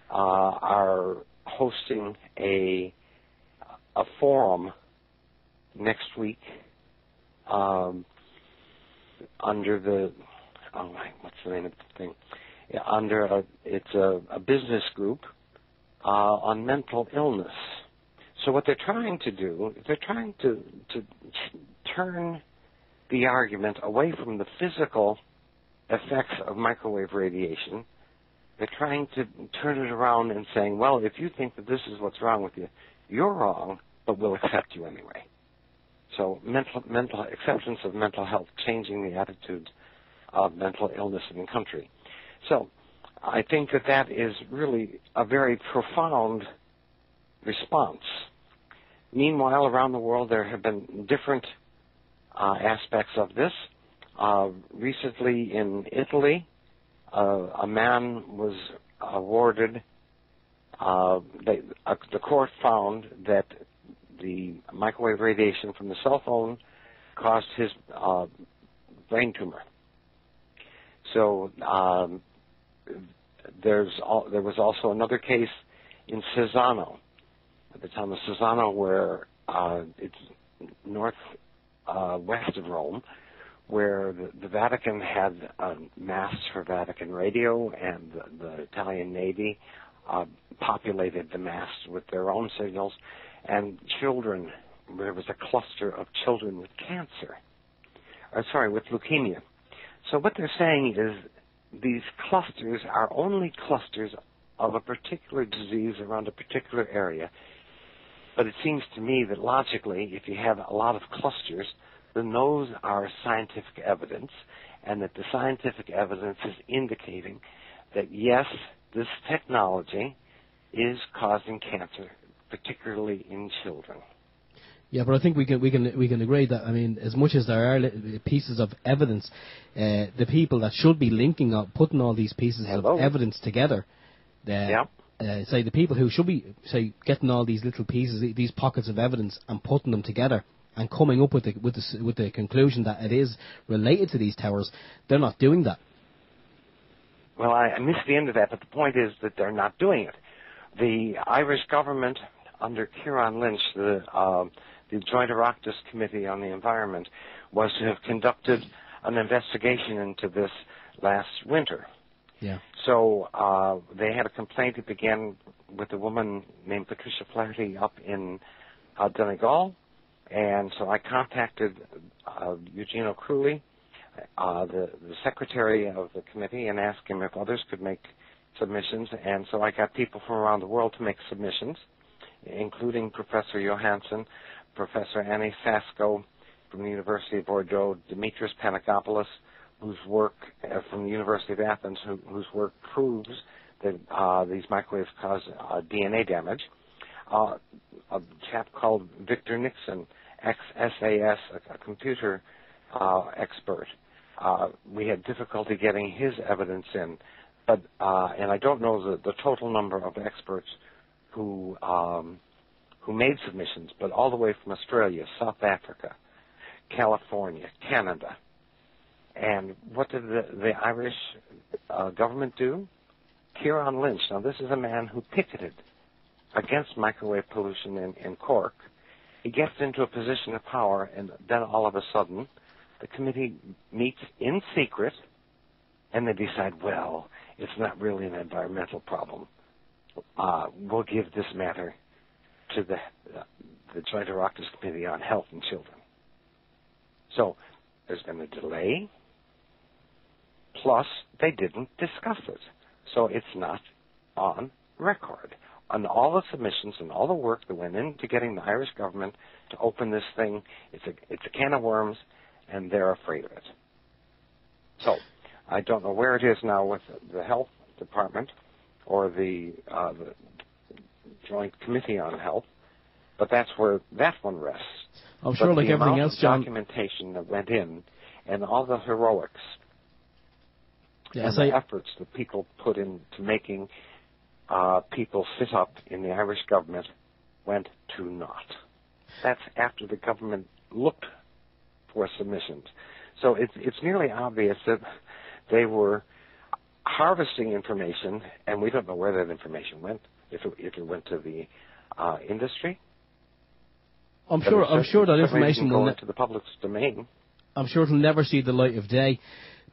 are hosting a forum next week under the, what's the name of the thing? Yeah, it's a business group on mental illness. So what they're trying to do, they're trying to turn the argument away from the physical effects of microwave radiation. They're trying to turn it around and saying, well, if you think that this is what's wrong with you, you're wrong, but we'll accept you anyway. So mental acceptance of mental health, changing the attitudes of mental illness in the country. So I think that is really a very profound response. Meanwhile, around the world, there have been different aspects of this. Recently in Italy, a man was awarded, the court found that the microwave radiation from the cell phone caused his brain tumor. So there was also another case in Cesano, at the town of Cesano, where it's northwest of Rome, where the Vatican had masts for Vatican radio, and the Italian Navy populated the masts with their own signals, and children, there was a cluster of children with with leukemia. So what they're saying is these clusters are only clusters of a particular disease around a particular area. But it seems to me that logically, if you have a lot of clusters, then those are scientific evidence, and that the scientific evidence is indicating that, yes, this technology is causing cancer, particularly in children. Yeah, but I think we can agree that, I mean, as much as there are pieces of evidence, the people that should be linking up, putting all these pieces of evidence together, say the people who should be, say, getting all these little pieces, these pockets of evidence, and putting them together and coming up with the conclusion that it is related to these towers, they're not doing that. Well, I missed the end of that, but the point is that they're not doing it. The Irish government, under Ciarán Lynch, the Joint Oireachtas Committee on the Environment, was to have conducted an investigation into this last winter. Yeah. So they had a complaint. It began with a woman named Patricia Flaherty up in Donegal, and so I contacted Eugene O'Cruley, the secretary of the committee, and asked him if others could make submissions. And so I got people from around the world to make submissions, including Professor Johansson, Professor Annie Sasko from the University of Bordeaux, Dimitris Panagopoulos, whose work from the University of Athens, whose work proves that these microwaves cause DNA damage. A chap called Victor Nixon, ex-SAS, a computer expert. We had difficulty getting his evidence in, but and I don't know the total number of experts who made submissions, but all the way from Australia, South Africa, California, Canada. And what did the Irish government do? Kieran Lynch. Now, this is a man who picketed against microwave pollution in Cork. He gets into a position of power, and then all of a sudden, the committee meets in secret, and they decide, well, it's not really an environmental problem. We'll give this matter to the Joint Oireachtas Committee on Health and Children. So there's been a delay, plus they didn't discuss it. So it's not on record. On all the submissions and all the work that went into getting the Irish government to open this thing, it's a can of worms, and they're afraid of it. So I don't know where it is now with the health department or the Joint Committee on Health, but that's where that one rests. I'm sure, like everything else, John. Documentation that went in, and all the heroics, yes, and the efforts that people put into making people sit up in the Irish government went to naught. That's after the government looked for submissions. So it's nearly obvious that they were harvesting information, and we don't know where that information went. If it went to the industry, I'm sure that information will go into the public's domain. I'm sure it'll never see the light of day.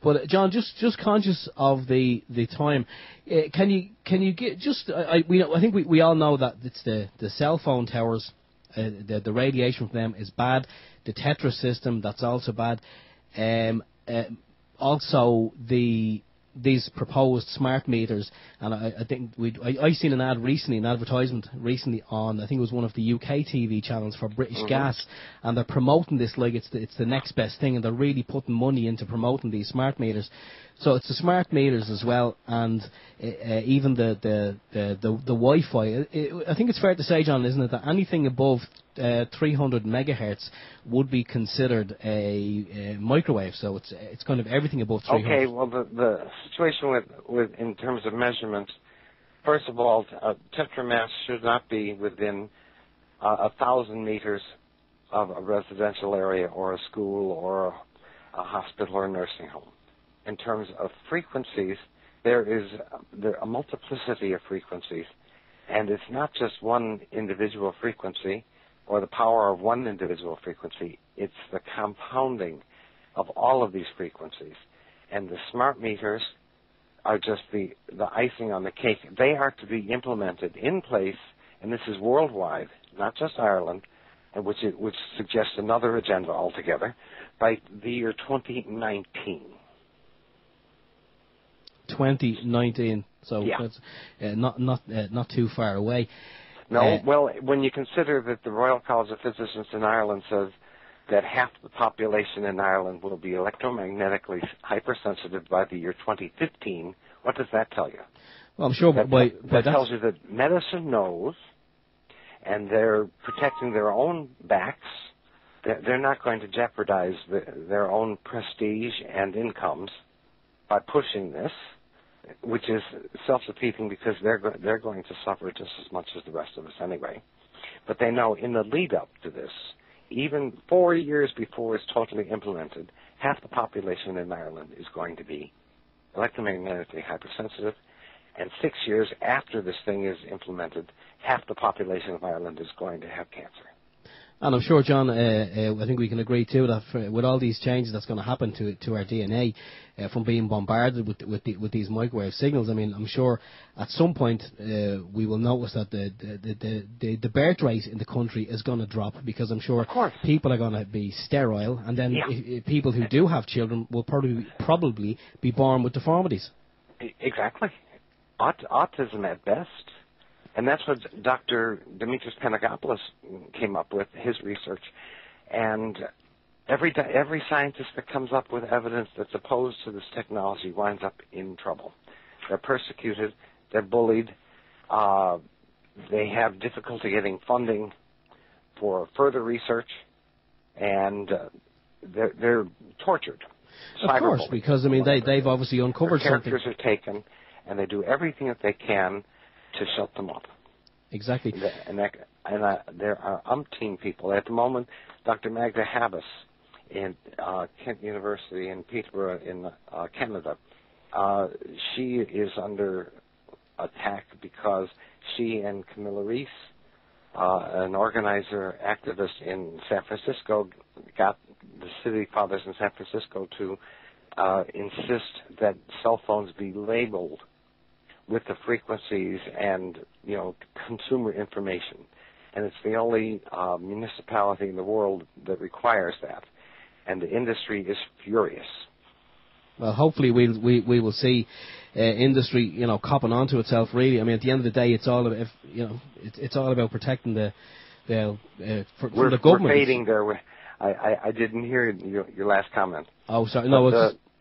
But John, just conscious of the time, can you get just I think we all know that it's the cell phone towers, the radiation from them is bad. The Tetra system, that's also bad. Also these proposed smart meters, and I think I seen an advertisement recently on, I think it was one of the UK TV channels for British Gas, and they're promoting this like it's the next best thing, and they're really putting money into promoting these smart meters. So it's the smart meters as well, and even the Wi-Fi. I think it's fair to say, John, isn't it, that anything above 300 megahertz would be considered a microwave. So it's kind of everything above 300. Okay, well the situation with in terms of measurements, first of all, Tetra mass should not be within 1,000 meters of a residential area or a school or a hospital or a nursing home. In terms of frequencies, there are a multiplicity of frequencies, and it's not just one individual frequency or the power of one individual frequency. It's the compounding of all of these frequencies. And the smart meters are just the icing on the cake. They are to be implemented in place, and this is worldwide, not just Ireland, and which suggests another agenda altogether, by the year 2019. 2019, so yeah. That's not too far away. No, well, when you consider that the Royal College of Physicians in Ireland says that half the population in Ireland will be electromagnetically hypersensitive by the year 2015, what does that tell you? Well, I'm sure that tells you that medicine knows, and they're protecting their own backs. They're not going to jeopardize their own prestige and incomes by pushing this, which is self-defeating because they're going to suffer just as much as the rest of us anyway. But they know in the lead-up to this, even 4 years before it's totally implemented, half the population in Ireland is going to be electromagnetically hypersensitive, and 6 years after this thing is implemented, half the population of Ireland is going to have cancer. And I'm sure, John, I think we can agree too that with all these changes that's going to happen to our DNA from being bombarded with these microwave signals, I mean, I'm sure at some point we will notice that the birth rate in the country is going to drop, because I'm sure people are going to be sterile, and then people who do have children will probably be born with deformities. Exactly. Autism at best. And that's what Dr. Dimitris Panagopoulos came up with, his research. And every scientist that comes up with evidence that's opposed to this technology winds up in trouble. They're persecuted, they're bullied, they have difficulty getting funding for further research, and they're tortured. Of course, because, I mean, they've obviously uncovered something. Their characters are taken, and they do everything that they can to shut them up. Exactly. And there are umpteen people. At the moment, Dr. Magda Habas in Kent University in Peterborough in Canada, she is under attack because she and Camilla Reese, an organizer, activist in San Francisco, got the city fathers in San Francisco to insist that cell phones be labeled with the frequencies and, consumer information. And it's the only municipality in the world that requires that. And the industry is furious. Well, hopefully we will see industry, copping onto itself. Really, I mean, at the end of the day, it's all about it's all about protecting the from the government. We're fading there. I didn't hear your last comment. Oh, sorry. No,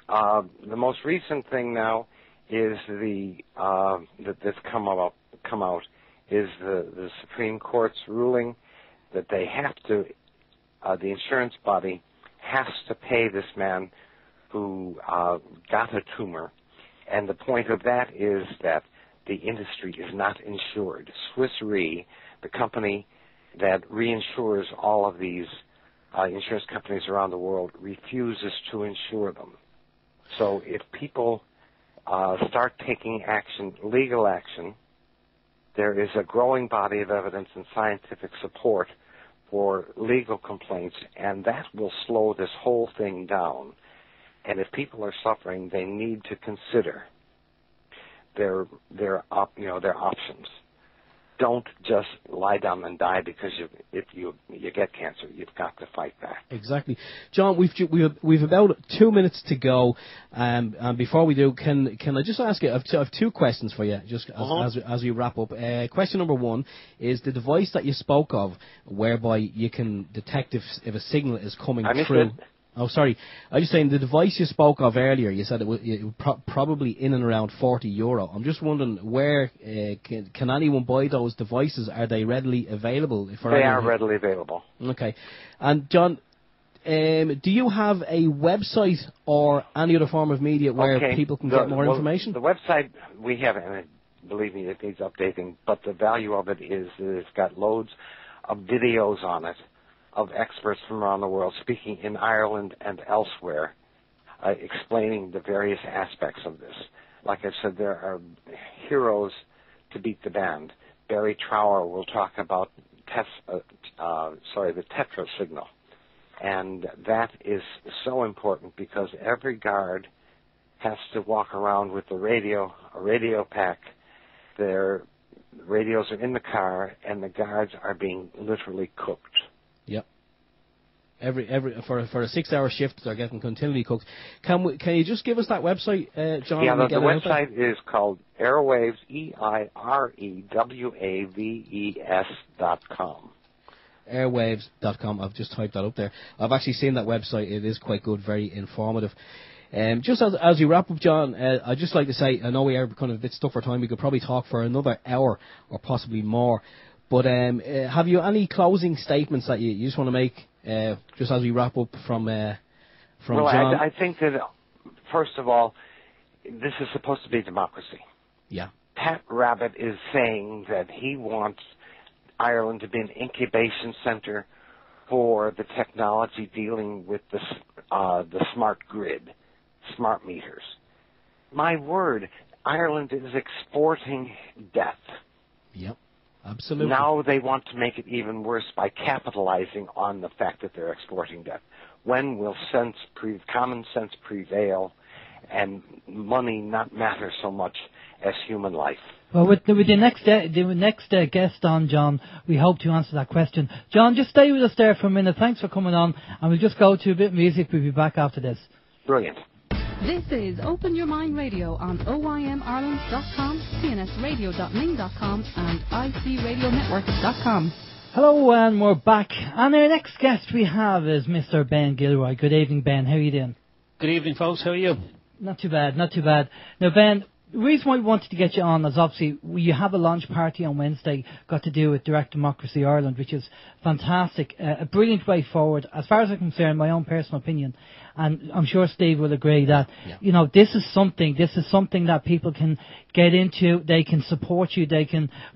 the most recent thing now is that's come out is the Supreme Court's ruling that they have to the insurance body has to pay this man who got a tumor, and the point of that is that the industry is not insured. Swiss Re, the company that reinsures all of these insurance companies around the world, refuses to insure them. So if people start taking action, legal action, there is a growing body of evidence and scientific support for legal complaints, and that will slow this whole thing down. And if people are suffering, they need to consider their options. Don't just lie down and die because if you get cancer. You've got to fight back. Exactly, John. We've about 2 minutes to go. And before we do, can I just ask you? I have two questions for you, just as we wrap up. Question number one is the device that you spoke of, whereby you can detect if a signal is coming through. Oh, sorry. I was just saying the device you spoke of earlier. You said it was probably in and around €40. I'm just wondering where can anyone buy those devices? Are they readily available? They are readily available. Okay. And John, do you have a website or any other form of media where people can get more information? The website we have, and believe me, it needs updating. But the value of it is that it's got loads of videos on it, of experts from around the world speaking in Ireland and elsewhere, explaining the various aspects of this. Like I said, there are heroes to beat the band. Barry Trower will talk about the Tetra signal. And that is so important because every guard has to walk around with a radio pack. Their radios are in the car, and the guards are being literally cooked. Yep. For a 6-hour shift, they're getting continually cooked. Can you just give us that website, John? Yeah, the website is called Airwaves, EIREWAVES.com. Airwaves.com. I've just typed that up there. I've actually seen that website. It is quite good, very informative. Just as you wrap up, John, I'd just like to say, I know we are kind of a bit stuck for time. We could probably talk for another hour or possibly more. But have you any closing statements that you just want to make, just as we wrap up from John? I think that, first of all, this is supposed to be democracy. Yeah. Pat Rabbit is saying that he wants Ireland to be an incubation center for the technology dealing with the smart grid, smart meters. My word, Ireland is exporting death. Yep. Absolutely. Now they want to make it even worse by capitalizing on the fact that they're exporting death. When will common sense prevail and money not matter so much as human life? Well, with the next guest on, John, we hope to answer that question. John, just stay with us there for a minute. Thanks for coming on, and we'll just go to a bit of music. We'll be back after this. Brilliant. This is Open Your Mind Radio on OYMIreland.com, CNSRadio.ning.com, and ICRadioNetwork.com. Hello, and we're back. And our next guest we have is Mr. Ben Gilroy. Good evening, Ben. How are you doing? Good evening, folks. How are you? Not too bad, not too bad. Now, Ben, the reason why we wanted to get you on is obviously you have a launch party on Wednesday got to do with Direct Democracy Ireland, which is fantastic, a brilliant way forward, as far as I'm concerned, my own personal opinion. and I'm sure Steve will agree that, this is something that people can get into, they can support you,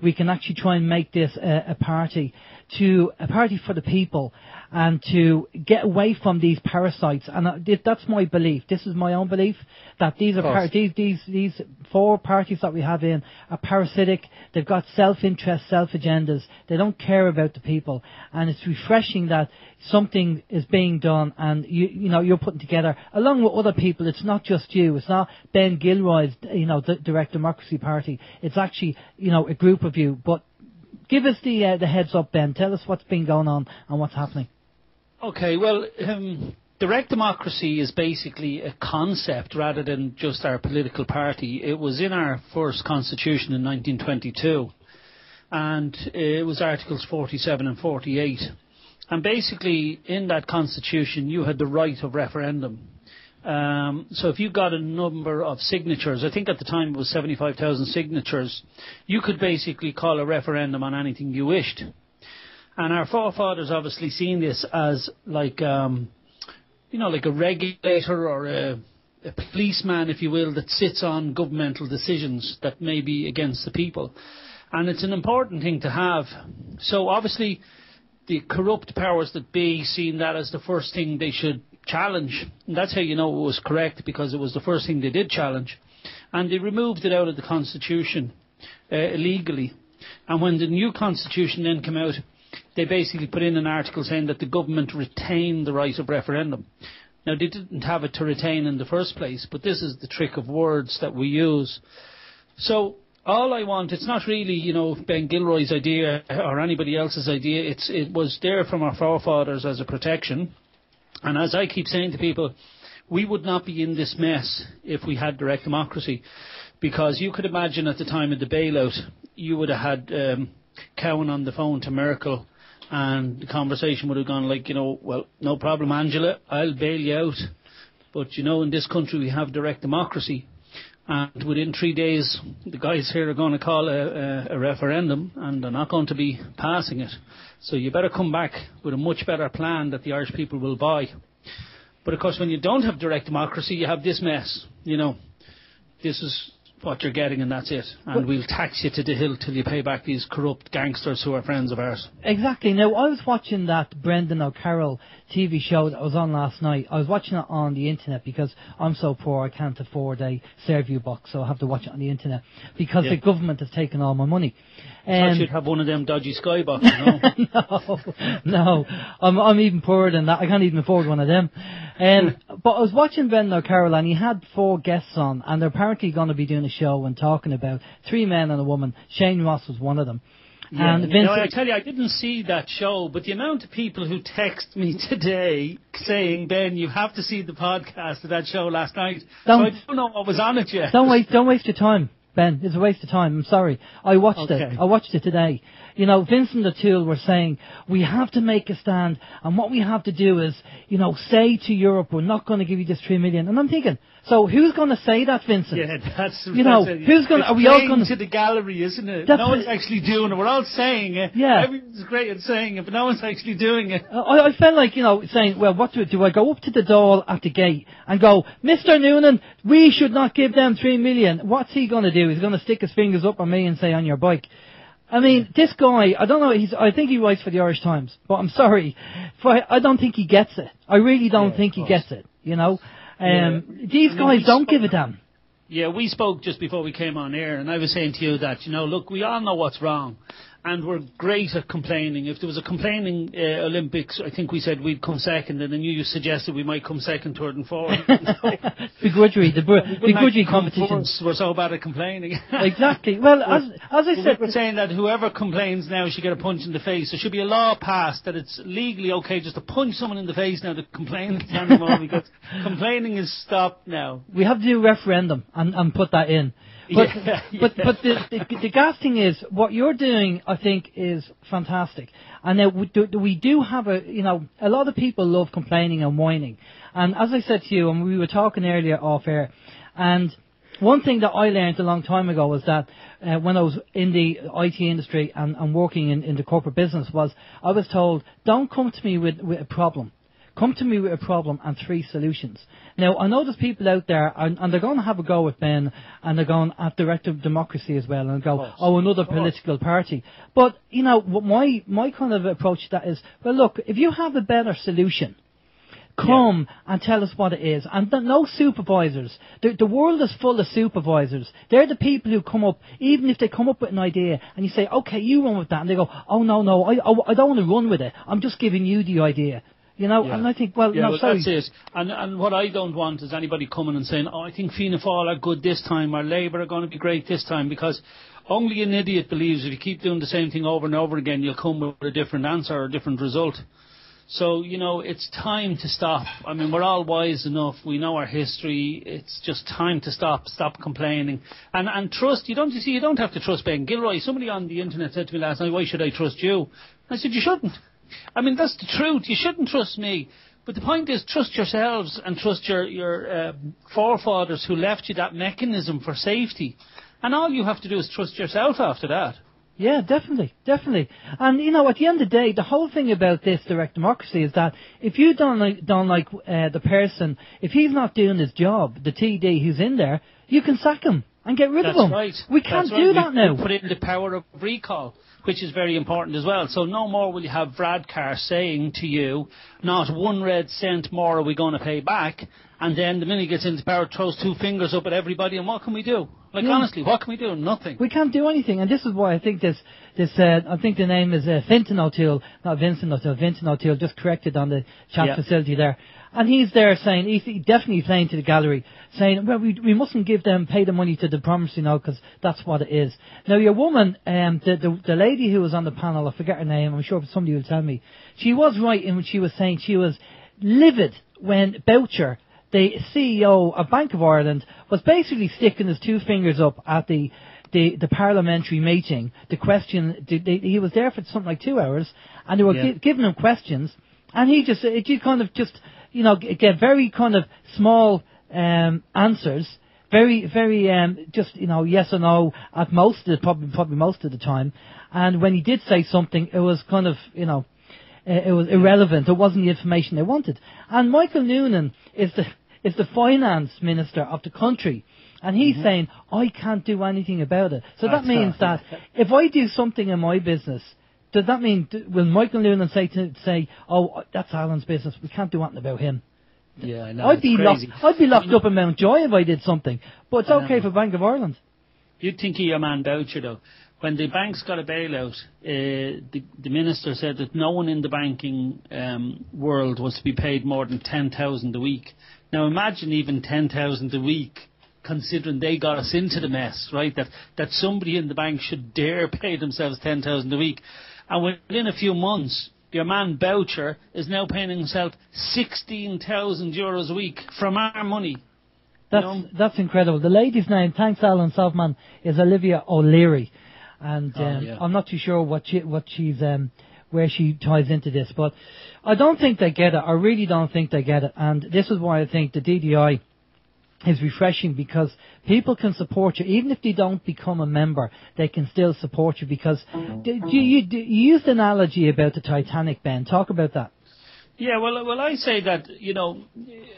we can actually try and make this a party for the people, and to get away from these parasites. And that's my belief. This is my own belief, that these are these four parties that we have in are parasitic. They've got self-interest, self-agendas. They don't care about the people. And it's refreshing that something is being done, and you're putting together along with other people. It's not just you. It's not Ben Gilroy's the Direct Democracy Party. It's actually a group of you. But give us the heads up, Ben. Tell us what's been going on and what's happening. Okay, well, direct democracy is basically a concept rather than just our political party. It was in our first constitution in 1922, and it was Articles 47 and 48. And basically, in that constitution, you had the right of referendum. So if you got a number of signatures, I think at the time it was 75,000 signatures, you could basically call a referendum on anything you wished. And our forefathers obviously seen this as like a regulator or a policeman, if you will, that sits on governmental decisions that may be against the people. And it's an important thing to have. So obviously the corrupt powers that be seen that as the first thing they should challenge. And that's how you know it was correct, because it was the first thing they did challenge. And they removed it out of the Constitution illegally. And when the new Constitution then came out, they basically put in an article saying that the government retained the right of referendum. Now, they didn't have it to retain in the first place, but this is the trick of words that we use. So all I want, it's not really, Ben Gilroy's idea or anybody else's idea. It was there from our forefathers as a protection. And as I keep saying to people, we would not be in this mess if we had direct democracy. Because you could imagine at the time of the bailout, you would have had Cowan on the phone to Merkel, and the conversation would have gone like, well, no problem, Angela, I'll bail you out. But, in this country we have direct democracy. And within 3 days, the guys here are going to call a referendum, and they're not going to be passing it. So you better come back with a much better plan that the Irish people will buy. But of course, when you don't have direct democracy, you have this mess. This is what you're getting, and that's it. And we'll tax you to the hill till you pay back these corrupt gangsters who are friends of ours. Exactly. Now, I was watching that Brendan O'Carroll TV show that was on last night. I was watching it on the internet because I'm so poor I can't afford a Fairview box, so I have to watch it on the internet because the government has taken all my money. I should have one of them dodgy sky boxes, No. I'm even poorer than that. I can't even afford one of them. But I was watching Brendan O'Carroll, and he had 4 guests on, and they're apparently going to be doing a show and talking about 3 men and a woman. Shane Ross was one of them. Yeah. And I tell you, I didn't see that show, but the amount of people who text me today saying, Ben, you have to see the podcast of that show last night. So I don't know what was on it yet. Don't waste your time, Ben. It's a waste of time. I'm sorry. I watched it. I watched it today. Vincent O'Toole were saying, we have to make a stand, and what we have to do is, say to Europe, we're not going to give you this 3 million. And I'm thinking, so who's going to say that, Vincent? Yeah, that's who's going to, are we all going to the gallery, isn't it? No one's actually doing it. We're all saying it. Yeah. Everyone's great at saying it, but no one's actually doing it. I felt like, saying, well, what do I go up to the door at the gate and go, Mr. Noonan, we should not give them 3 million. What's he going to do? He's going to stick his fingers up on me and say, on your bike. I mean, this guy, I don't know, I think he writes for the Irish Times, but I'm sorry, I don't think he gets it. I really don't think he gets it, These guys don't give a damn. Yeah, we spoke just before we came on air, and I was saying to you that, look, we all know what's wrong, and we're great at complaining. If there was a complaining Olympics, I think we said we'd come second, and then you suggested we might come second, third and fourth. Begrudgery, the begrudgery competition. We're so bad at complaining. Exactly. Well, as I said, we're saying that whoever complains now should get a punch in the face. There should be a law passed that it's legally okay just to punch someone in the face now that complains anymore, because complaining is stopped now. We have to do a referendum and put that in. But the gas thing is, what you're doing, I think, is fantastic. And we do have a lot of people love complaining and whining. And as I said to you, and we were talking earlier off air, and one thing that I learned a long time ago was that when I was in the IT industry and working in the corporate business, was I was told, don't come to me with a problem. come to me with a problem and 3 solutions. Now, I know there's people out there, and they're going to have a go at Ben, and they're going at directive democracy as well, and go, another political party. But, you know, my kind of approach to that is, well, look, if you have a better solution, come and tell us what it is. And no supervisors. The world is full of supervisors. They're the people who come up, even if they come up with an idea, and you say, okay, you run with that. And they go, oh, no, I don't want to run with it. I'm just giving you the idea. You know, and I think, sorry. That's it. And what I don't want is anybody coming and saying, I think Fianna Fáil are good this time, or Labour are going to be great this time, because only an idiot believes if you keep doing the same thing over and over again, you'll come with a different answer or a different result. So, you know, it's time to stop. I mean, we're all wise enough. We know our history. It's just time to stop complaining. And trust, you don't have to trust Ben Gilroy. Somebody on the internet said to me last night, why should I trust you? I said, you shouldn't. I mean, that's the truth. You shouldn't trust me. But the point is, trust yourselves and trust your forefathers who left you that mechanism for safety. And all you have to do is trust yourself after that. Yeah, definitely. And, you know, at the end of the day, the whole thing about this direct democracy is that if you don't like the person, if he's not doing his job, the TD who's in there, you can sack him and get rid of him. Right. We can't do that now. We put in the power of recall, which is very important as well. So no more will you have Varadkar saying to you, not 1 red cent more are we going to pay back, and then the minute he gets into power, throws 2 fingers up at everybody, and what can we do? Like, honestly, what can we do? Nothing. We can't do anything, and this is why I think I think the name is Fintan O'Toole, not Vincent O'Toole, Vincent O'Toole, just corrected on the chat facility there. And he's there saying, he's definitely saying to the gallery, saying, well, we mustn't pay the money to the promissory note, because that's what it is. Now, your woman, the lady who was on the panel, I forget her name, I'm sure somebody will tell me, she was right in what she was saying. She was livid when Boucher, the CEO of Bank of Ireland, was basically sticking his 2 fingers up at the parliamentary meeting. The question, he was there for something like 2 hours, and they were giving him questions, and he get very kind of small answers, very just, you know, yes or no at probably most of the time. And when he did say something, it was kind of, you know, it was irrelevant. It wasn't the information they wanted. And Michael Noonan is the finance minister of the country, and he's saying, I can't do anything about it. So that means that if I do something in my business, does that mean, will Michael Noonan say, oh, that's Alan's business, we can't do anything about him? Yeah, I know. I'd be locked up in Mountjoy if I did something, but it's okay for Bank of Ireland. You'd think of your man Boucher, though. When the banks got a bailout, the minister said that no one in the banking world was to be paid more than 10,000 a week. Now imagine even 10,000 a week, considering they got us into the mess, right? That somebody in the bank should dare pay themselves 10,000 a week. And within a few months, your man Boucher is now paying himself 16,000 euros a week from our money. That's incredible. The lady's name, thanks Alan Softman, is Olivia O'Leary. And I'm not too sure what she's where she ties into this, but I don't think they get it. I really don't think they get it, and this is why I think the DDI is refreshing, because people can support you even if they don't become a member. They can still support you because you used an analogy about the Titanic, Ben. Talk about that. Yeah, well, I say that, you know,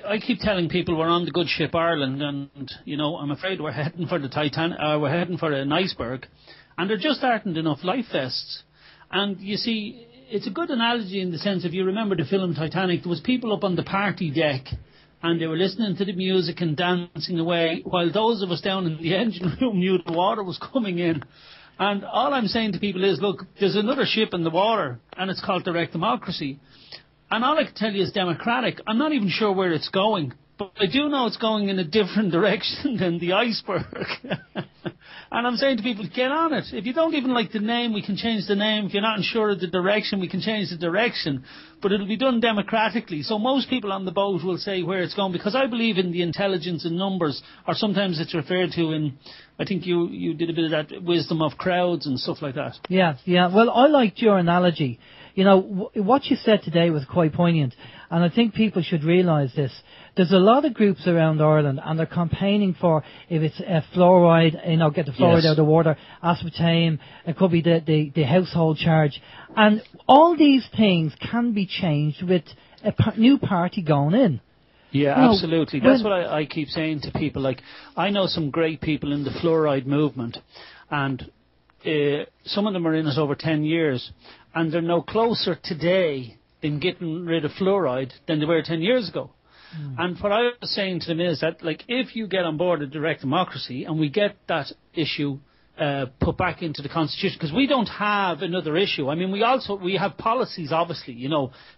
I keep telling people we're on the good ship Ireland, and you know, I'm afraid we're heading for the Titanic. We're heading for an iceberg. And there just aren't enough life vests. And you see, it's a good analogy in the sense, if you remember the film Titanic, there was people up on the party deck and they were listening to the music and dancing away, while those of us down in the engine room knew the water was coming in. And all I'm saying to people is, look, there's another ship in the water, and it's called direct democracy. And all I can tell you is democratic. I'm not even sure where it's going, but I do know it's going in a different direction than the iceberg. And I'm saying to people, get on it. If you don't even like the name, we can change the name. If you're not sure of the direction, we can change the direction. But it'll be done democratically. So most people on the boat will say where it's going, because I believe in the intelligence in numbers, or sometimes it's referred to in, I think you did a bit of that, wisdom of crowds and stuff like that. Yeah. Well, I liked your analogy. What you said today was quite poignant, and I think people should realise this. There's a lot of groups around Ireland, and they're campaigning for, if it's fluoride, get the fluoride out of the water, aspartame, it could be the household charge. And all these things can be changed with a new party going in. Yeah, absolutely. That's what I keep saying to people. Like, I know some great people in the fluoride movement, and some of them are in it over 10 years, and they're no closer today in getting rid of fluoride than they were 10 years ago. And what I was saying to them is that, like, if you get on board a direct democracy and we get that issue put back into the Constitution, because we don't have another issue. I mean, we have policies, obviously,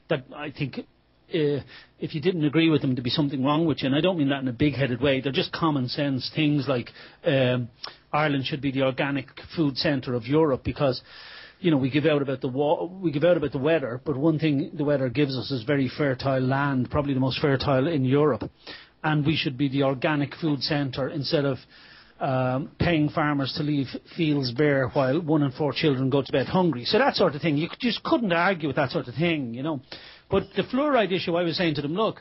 that I think if you didn't agree with them, there'd be something wrong with you. And I don't mean that in a big-headed way. They're just common sense things like Ireland should be the organic food centre of Europe because, we give out about the weather, but one thing the weather gives us is very fertile land, probably the most fertile in Europe. And we should be the organic food centre instead of paying farmers to leave fields bare while 1 in 4 children go to bed hungry. So that sort of thing, you just couldn't argue with that sort of thing, But the fluoride issue, I was saying to them, look,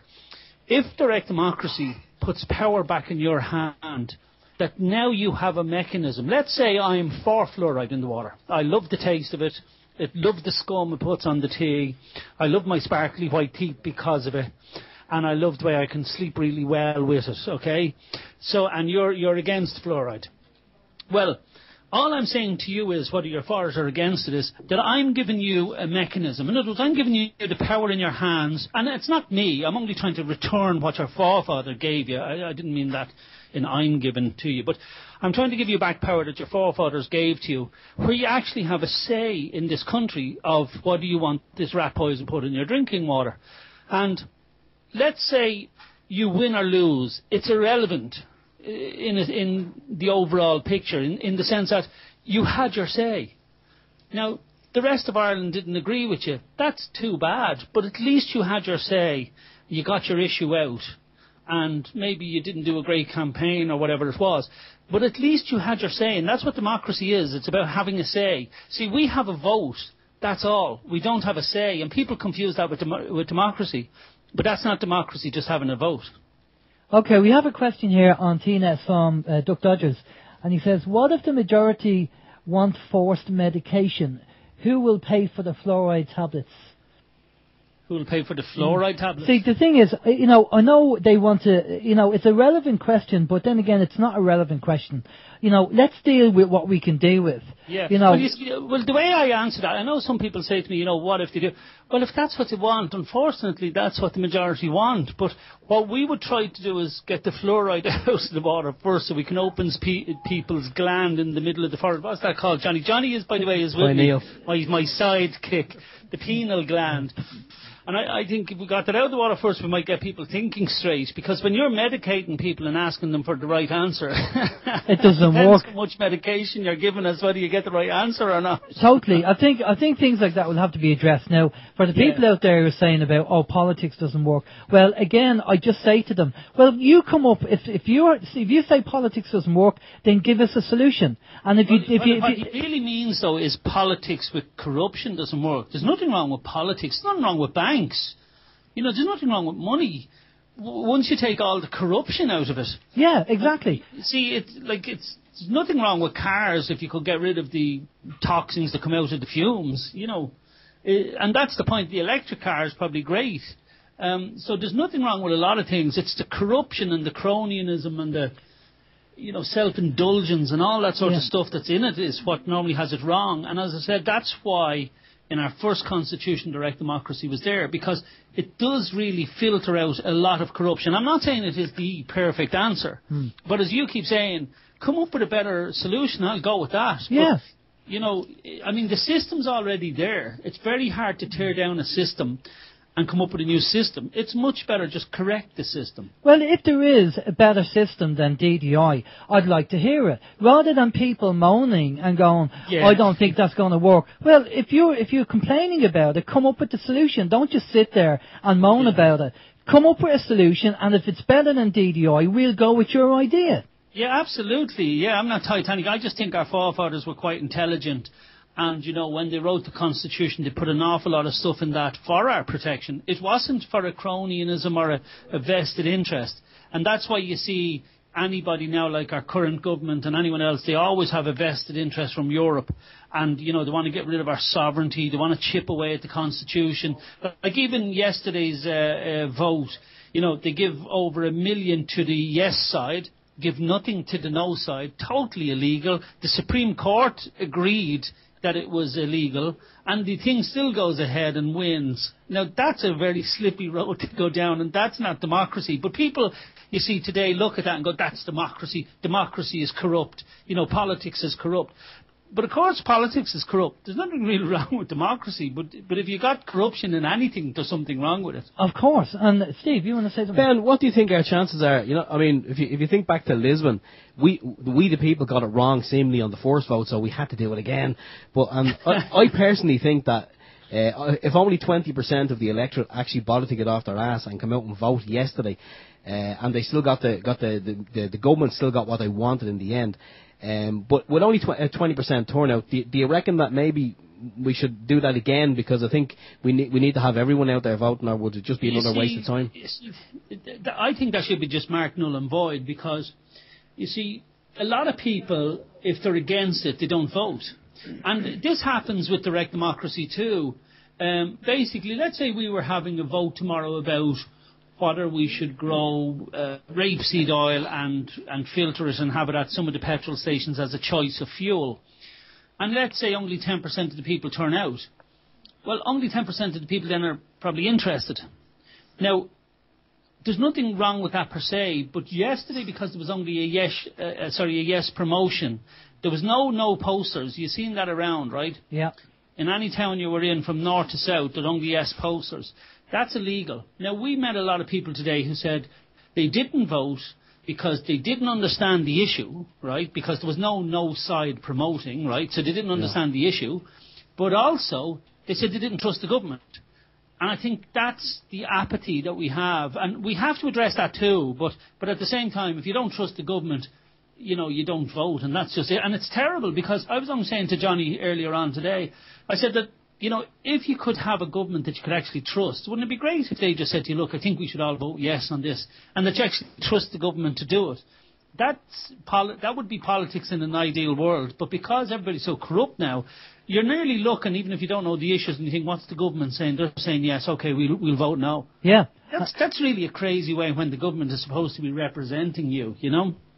if direct democracy puts power back in your hand, that now you have a mechanism. Let's say I'm for fluoride in the water. I love the taste of it. I love the scum it puts on the tea. I love my sparkly white teeth because of it. And I love the way I can sleep really well with it, okay? So, and you're against fluoride. Well, all I'm saying to you is, whether you're for it or against it, is that I'm giving you a mechanism. In other words, I'm giving you the power in your hands. And it's not me. I'm only trying to return what your forefather gave you. I didn't mean that in I'm given to you. But I'm trying to give you back power that your forefathers gave to you, where you actually have a say in this country of what do you want this rat poison put in your drinking water. And let's say you win or lose. It's irrelevant in the overall picture, in the sense that you had your say. Now, the rest of Ireland didn't agree with you. That's too bad, but at least you had your say. You got your issue out, and maybe you didn't do a great campaign or whatever it was, but at least you had your say, and that's what democracy is. It's about having a say. See, we have a vote, that's all. We don't have a say, and people confuse that with democracy, but that's not democracy, just having a vote. Okay, we have a question here on TNet from Duck Dodgers, and he says, what if the majority want forced medication? Who will pay for the fluoride tablets? Who will pay for the fluoride tablets? See, the thing is, I know they want to, it's a relevant question, but then again, it's not a relevant question. Let's deal with what we can deal with. Yeah. Well, the way I answer that, I know some people say to me, what if they do? Well, if that's what they want, unfortunately, that's what the majority want. But what we would try to do is get the fluoride out of the water first, so we can open people's gland in the middle of the forehead. What's that called, Johnny? Johnny is, by the way, is with me. My sidekick, the pineal gland. And I think if we got that out of the water first, we might get people thinking straight. Because when you're medicating people and asking them for the right answer, it doesn't work. How much medication you're giving us, whether you get the right answer or not. Totally. I think things like that will have to be addressed. Now, for the people out there who are saying about, politics doesn't work, well, again, I just say to them, well, you come up, if you say politics doesn't work, then give us a solution. And what it really means, though, is politics with corruption doesn't work. There's nothing wrong with politics. There's nothing wrong with banks. There's nothing wrong with money once you take all the corruption out of it. Yeah, exactly. See, there's nothing wrong with cars if you could get rid of the toxins that come out of the fumes, and that's the point. The electric car is probably great. So there's nothing wrong with a lot of things. It's the corruption and the cronyism and the self-indulgence and all that sort of stuff that's in it is what normally has it wrong. And as I said, that's why in our first constitution, direct democracy was there, because it does really filter out a lot of corruption. I'm not saying it is the perfect answer, but as you keep saying, come up with a better solution, I'll go with that. Yeah. But, the system's already there. It's very hard to tear down a system and come up with a new system. It's much better just correct the system. Well, if there is a better system than DDI, I'd like to hear it. Rather than people moaning and going, I don't think that's going to work. Well, if you're complaining about it, come up with the solution. Don't just sit there and moan about it. Come up with a solution, and if it's better than DDI, we'll go with your idea. Yeah, absolutely. Yeah, I'm not Titanic. I just think our forefathers were quite intelligent. And, when they wrote the Constitution, they put an awful lot of stuff in that for our protection. It wasn't for a cronyism or a vested interest. And that's why you see anybody now, like our current government and anyone else, they always have a vested interest from Europe. And, they want to get rid of our sovereignty. They want to chip away at the Constitution. Like even yesterday's vote, they give over $1 million to the yes side, give nothing to the no side, totally illegal. The Supreme Court agreed that it was illegal, and the thing still goes ahead and wins. Now, that's a very slippery road to go down, and that's not democracy. But people, you see, today look at that and go, that's democracy. Democracy is corrupt. Politics is corrupt. But, of course, politics is corrupt. There's nothing really wrong with democracy, but if you got corruption in anything, there's something wrong with it. Of course. And, Steve, you want to say something? Ben, what do you think our chances are? If you think back to Lisbon, we the people got it wrong seemingly on the first vote, so we had to do it again. But I personally think that if only 20% of the electorate actually bothered to get off their ass and come out and vote yesterday, and they still got the government still got what they wanted in the end. But with only 20% turnout, do you reckon that maybe we should do that again? Because I think we need to have everyone out there voting, or would it just be another waste of time? I think that should be just marked null and void, because, you see, a lot of people, if they're against it, they don't vote. And this happens with direct democracy too. Basically, let's say we were having a vote tomorrow about whether we should grow rapeseed oil and filter it and have it at some of the petrol stations as a choice of fuel. And let's say only 10% of the people turn out. Well, only 10% of the people then are probably interested. Now, there's nothing wrong with that per se, but yesterday, because there was only a yes promotion, there was no posters. You've seen that around, right? Yeah. In any town you were in, from north to south, there were only yes posters. That's illegal. Now, we met a lot of people today who said they didn't vote because they didn't understand the issue, right? Because there was no side promoting, right? So they didn't understand the issue. But also, they said they didn't trust the government. And I think that's the apathy that we have. And we have to address that too. But at the same time, if you don't trust the government, you don't vote. And that's just it. And it's terrible, because I was only saying to Johnny earlier on today, I said that, if you could have a government that you could actually trust, wouldn't it be great if they just said to you, look, I think we should all vote yes on this, and that you actually trust the government to do it? That would be politics in an ideal world. But because everybody's so corrupt now, you're nearly looking, even if you don't know the issues, and you think, what's the government saying? They're saying yes, okay, we'll vote no. Yeah. That's really a crazy way when the government is supposed to be representing you,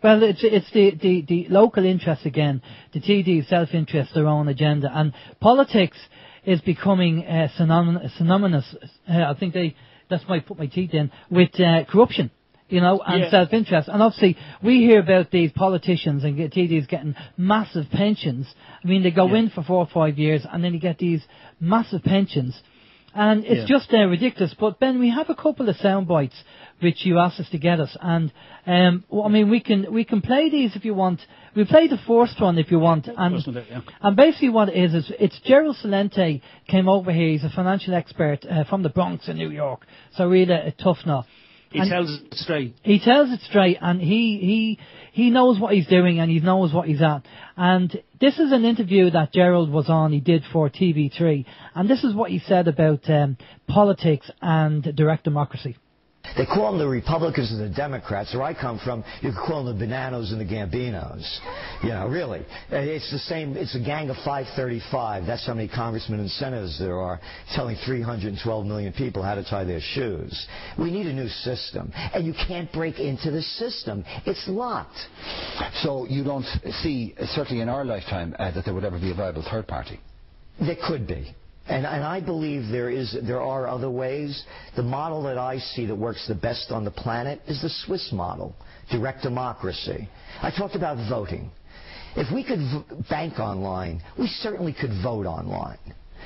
Well, it's the local interest again, the TD's self-interest, their own agenda, and politics is becoming synonymous. I think that's why I put my teeth in with corruption, and self-interest. And obviously, we hear about these politicians and TDs getting massive pensions. I mean, they go in for 4 or 5 years, and then you get these massive pensions. And it's just ridiculous. But, Ben, we have a couple of sound bites which you asked us to get us. And, we can play these if you want. We'll play the first one if you want. And basically what it is it's Gerald Celente came over here. He's a financial expert from the Bronx in New York. So really a tough nut. He tells it straight. He tells it straight, and he knows what he's doing, and he knows what he's at. And this is an interview that Gerald was on, he did for TV3, and this is what he said about politics and direct democracy. They call them the Republicans and the Democrats. Where I come from, you could call them the Bananos and the Gambinos. Really. It's the same. It's a gang of 535. That's how many congressmen and senators there are, telling 312 million people how to tie their shoes. We need a new system. And you can't break into the system. It's locked. So you don't see, certainly in our lifetime, that there would ever be a viable third party? There could be. And I believe there are other ways. The model that I see that works the best on the planet is the Swiss model, direct democracy. I talked about voting. If we could bank online, we certainly could vote online.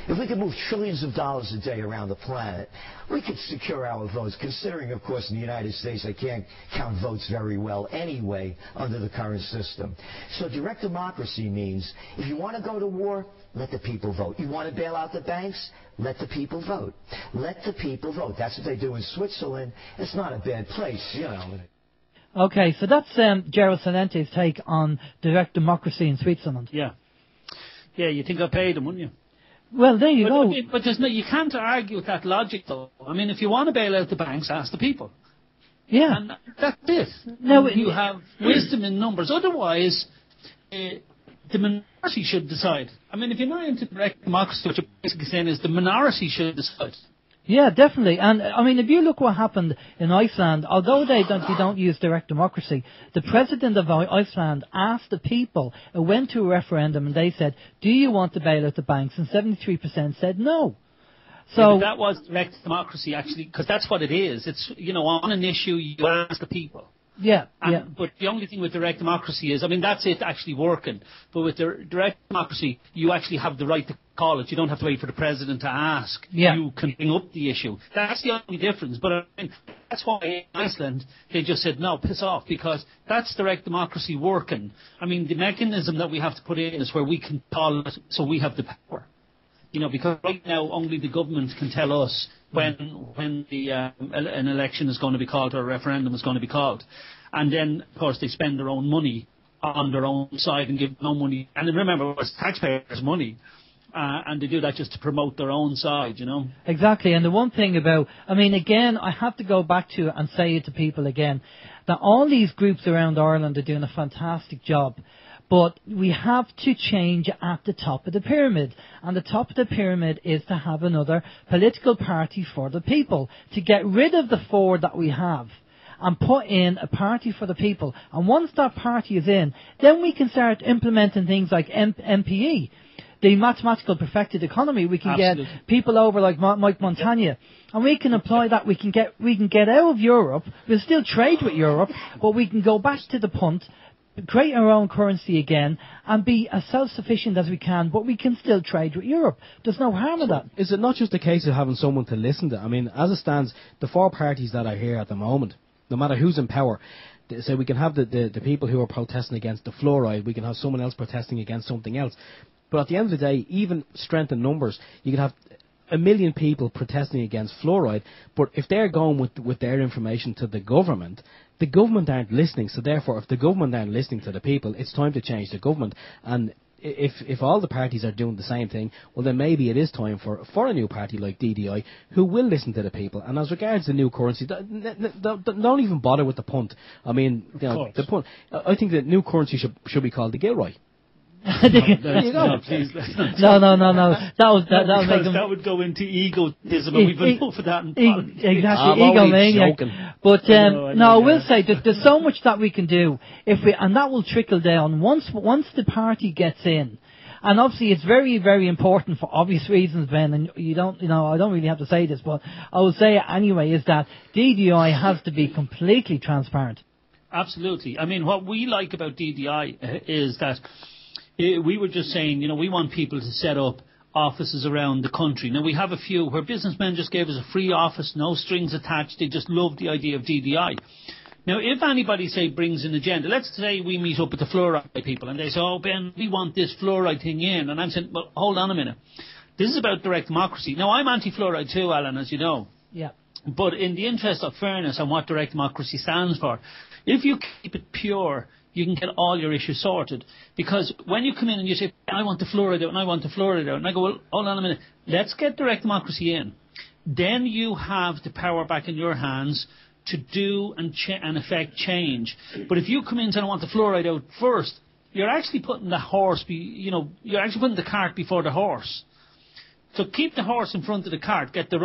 If we could move trillions of dollars a day around the planet, we could secure our votes, considering, of course, in the United States, they can't count votes very well anyway under the current system. So direct democracy means if you want to go to war, let the people vote. You want to bail out the banks? Let the people vote. Let the people vote. That's what they do in Switzerland. It's not a bad place, Okay, so that's Gerald Celente's take on direct democracy in Switzerland. Yeah. Yeah, you think I paid them, wouldn't you? Well, there you go. But there's no, you can't argue with that logic, though. I mean, if you want to bail out the banks, ask the people. Yeah. And that's it. No, you have wisdom in numbers. Otherwise, the minority should decide. I mean, if you're not into direct democracy, what you're basically saying is the minority should decide. Yeah, definitely. And I mean, if you look what happened in Iceland, although they don't use direct democracy, the president of Iceland asked the people, it went to a referendum, and they said, "Do you want to bail out the banks?" And 73% said no. So Yeah, but that was direct democracy, actually, because that's what it is. It's, on an issue, you ask the people. Yeah, But the only thing with direct democracy is, I mean, that's it actually working. But with direct democracy, you actually have the right to call it. You don't have to wait for the president to ask. Yeah. You can bring up the issue. That's the only difference. But I mean, that's why in Iceland they just said, no, piss off, because that's direct democracy working. I mean, the mechanism that we have to put in is where we can call it so we have the power. Because right now only the government can tell us when an election is going to be called or a referendum is going to be called. And then, of course, they spend their own money on their own side and give no money. And remember, it's taxpayers' money. And they do that just to promote their own side, Exactly. And the one thing about, I mean, again, I have to go back to and say it to people again, that all these groups around Ireland are doing a fantastic job. But we have to change at the top of the pyramid. And the top of the pyramid is to have another political party for the people. To get rid of the four that we have and put in a party for the people. And once that party is in, then we can start implementing things like MPE. The mathematical perfected economy. We can Absolutely. get people over like Mike Montagna. And we can apply that. We can get out of Europe. We'll still trade with Europe, but we can go back to the punt, create our own currency again, and be as self-sufficient as we can, but we can still trade with Europe. There's no harm in that. Is it not just a case of having someone to listen to? I mean, as it stands, the four parties that are here at the moment, no matter who's in power, so we can have the people who are protesting against the fluoride, we can have someone else protesting against something else. But at the end of the day, even strength in numbers, you can have 1 million people protesting against fluoride, but if they're going with their information to the government aren't listening. So therefore, if the government aren't listening to the people, it's time to change the government. And if all the parties are doing the same thing, well then maybe it is time for a new party like DDI who will listen to the people. And as regards the new currency, don't even bother with the punt. I mean, the punt. I think the new currency should be called the Gilroy. No, please. No. That would go into egotism, and we've been for that in politics. Exactly, egomaniac. But I will say that there's so much that we can do and that will trickle down once the party gets in. And obviously, it's very, very important for obvious reasons, Ben. And I don't really have to say this, but I will say it anyway. Is that DDI has to be completely transparent. Absolutely. I mean, what we like about DDI is that. We were just saying, we want people to set up offices around the country. Now, we have a few where businessmen just gave us a free office, no strings attached. They just love the idea of DDI. Now, if anybody, say, brings an agenda, let's say we meet up with the fluoride people and they say, oh, Ben, we want this fluoride thing in. And I'm saying, well, hold on a minute. This is about direct democracy. Now, I'm anti-fluoride too, Alan, as you know. Yeah. But in the interest of fairness and what direct democracy stands for, if you keep it pure, you can get all your issues sorted. Because when you come in and you say, I want the fluoride out and I want the fluoride out, and I go, well, hold on a minute, let's get direct democracy in. Then you have the power back in your hands to do and affect change. But if you come in and say, I want the fluoride out first, you're actually putting you're actually putting the cart before the horse. So keep the horse in front of the cart, get the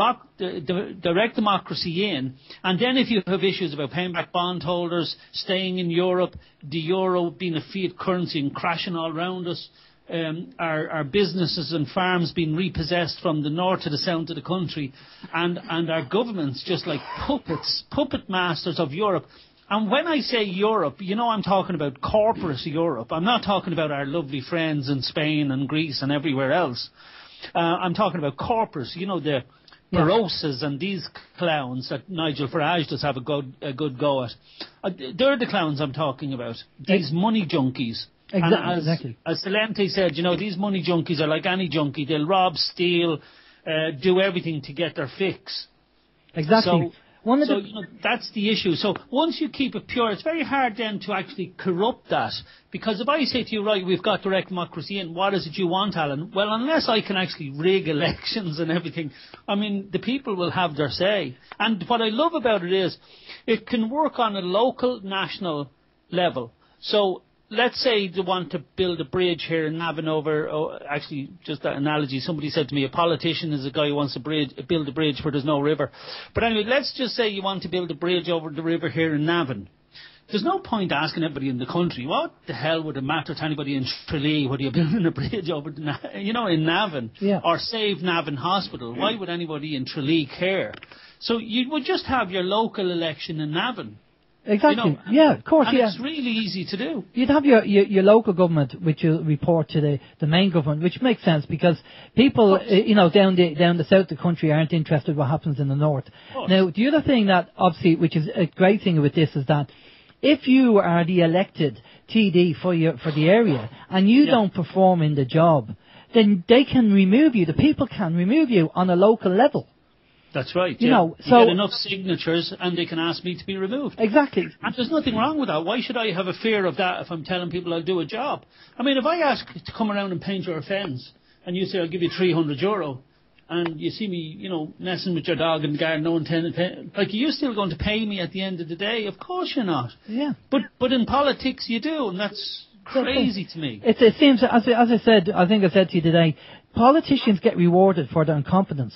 direct democracy in, and then if you have issues about paying back bondholders, staying in Europe, the euro being a fiat currency and crashing all around us, our businesses and farms being repossessed from the north to the south of the country, and our governments just like puppet masters of Europe. And when I say Europe, I'm talking about corporate Europe. I'm not talking about our lovely friends in Spain and Greece and everywhere else. I'm talking about corporates, the Barosas and these clowns that Nigel Farage does have a good go at. They're the clowns I'm talking about. These money junkies. Exactly. As Celente said, these money junkies are like any junkie. They'll rob, steal, do everything to get their fix. Exactly. That's the issue. So once you keep it pure, it's very hard then to actually corrupt that. Because if I say to you, right, we've got direct democracy in, what is it you want, Alan? Well, unless I can actually rig elections and everything, I mean, the people will have their say. And what I love about it is it can work on a local, national level. So let's say they want to build a bridge here in Navan over, actually, just that analogy, somebody said to me, a politician is a guy who wants to build a bridge where there's no river. But anyway, let's just say you want to build a bridge over the river here in Navan. There's no point asking everybody in the country, what the hell would it matter to anybody in Tralee whether you're building a bridge over, in Navan, or save Navan Hospital? Why would anybody in Tralee care? So you would just have your local election in Navan. Exactly. Of course. And it's really easy to do. You'd have your local government, which you report to the main government, which makes sense because people, down the south of the country aren't interested in what happens in the north. Now, the other thing that obviously, which is a great thing with this, is that if you are the elected TD for the area and you don't perform in the job, then they can remove you. The people can remove you on a local level. That's right. You get enough signatures and they can ask me to be removed. Exactly. And there's nothing wrong with that. Why should I have a fear of that if I'm telling people I'll do a job? I mean, if I ask to come around and paint your fence and you say I'll give you €300 and you see me, messing with your dog in the garden, no intended pay, you're still going to pay me at the end of the day? Of course you're not. Yeah. But in politics you do, and that's crazy to me. It seems, as I said, I think I said to you today, politicians get rewarded for their incompetence.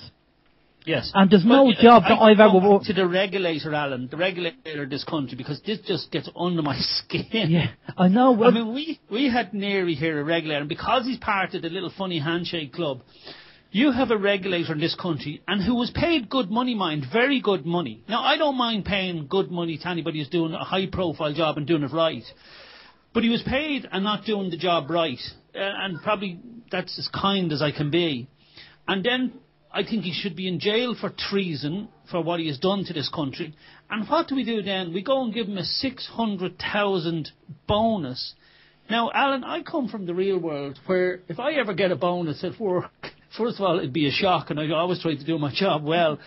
Yes. And there's no job that I've ever worked. To the regulator, Alan, the regulator of this country, because this just gets under my skin. Yeah, I know. Well, I mean, we had Neary here, a regulator, and because he's part of the little funny handshake club, you have a regulator in this country, and who was paid good money, very good money. Now, I don't mind paying good money to anybody who's doing a high-profile job and doing it right. But he was paid and not doing the job right. And probably that's as kind as I can be. And then I think he should be in jail for treason for what he has done to this country. And what do we do then? We go and give him a 600,000 bonus. Now, Alan, I come from the real world where if I ever get a bonus at work, first of all, it'd be a shock, and I always try to do my job well.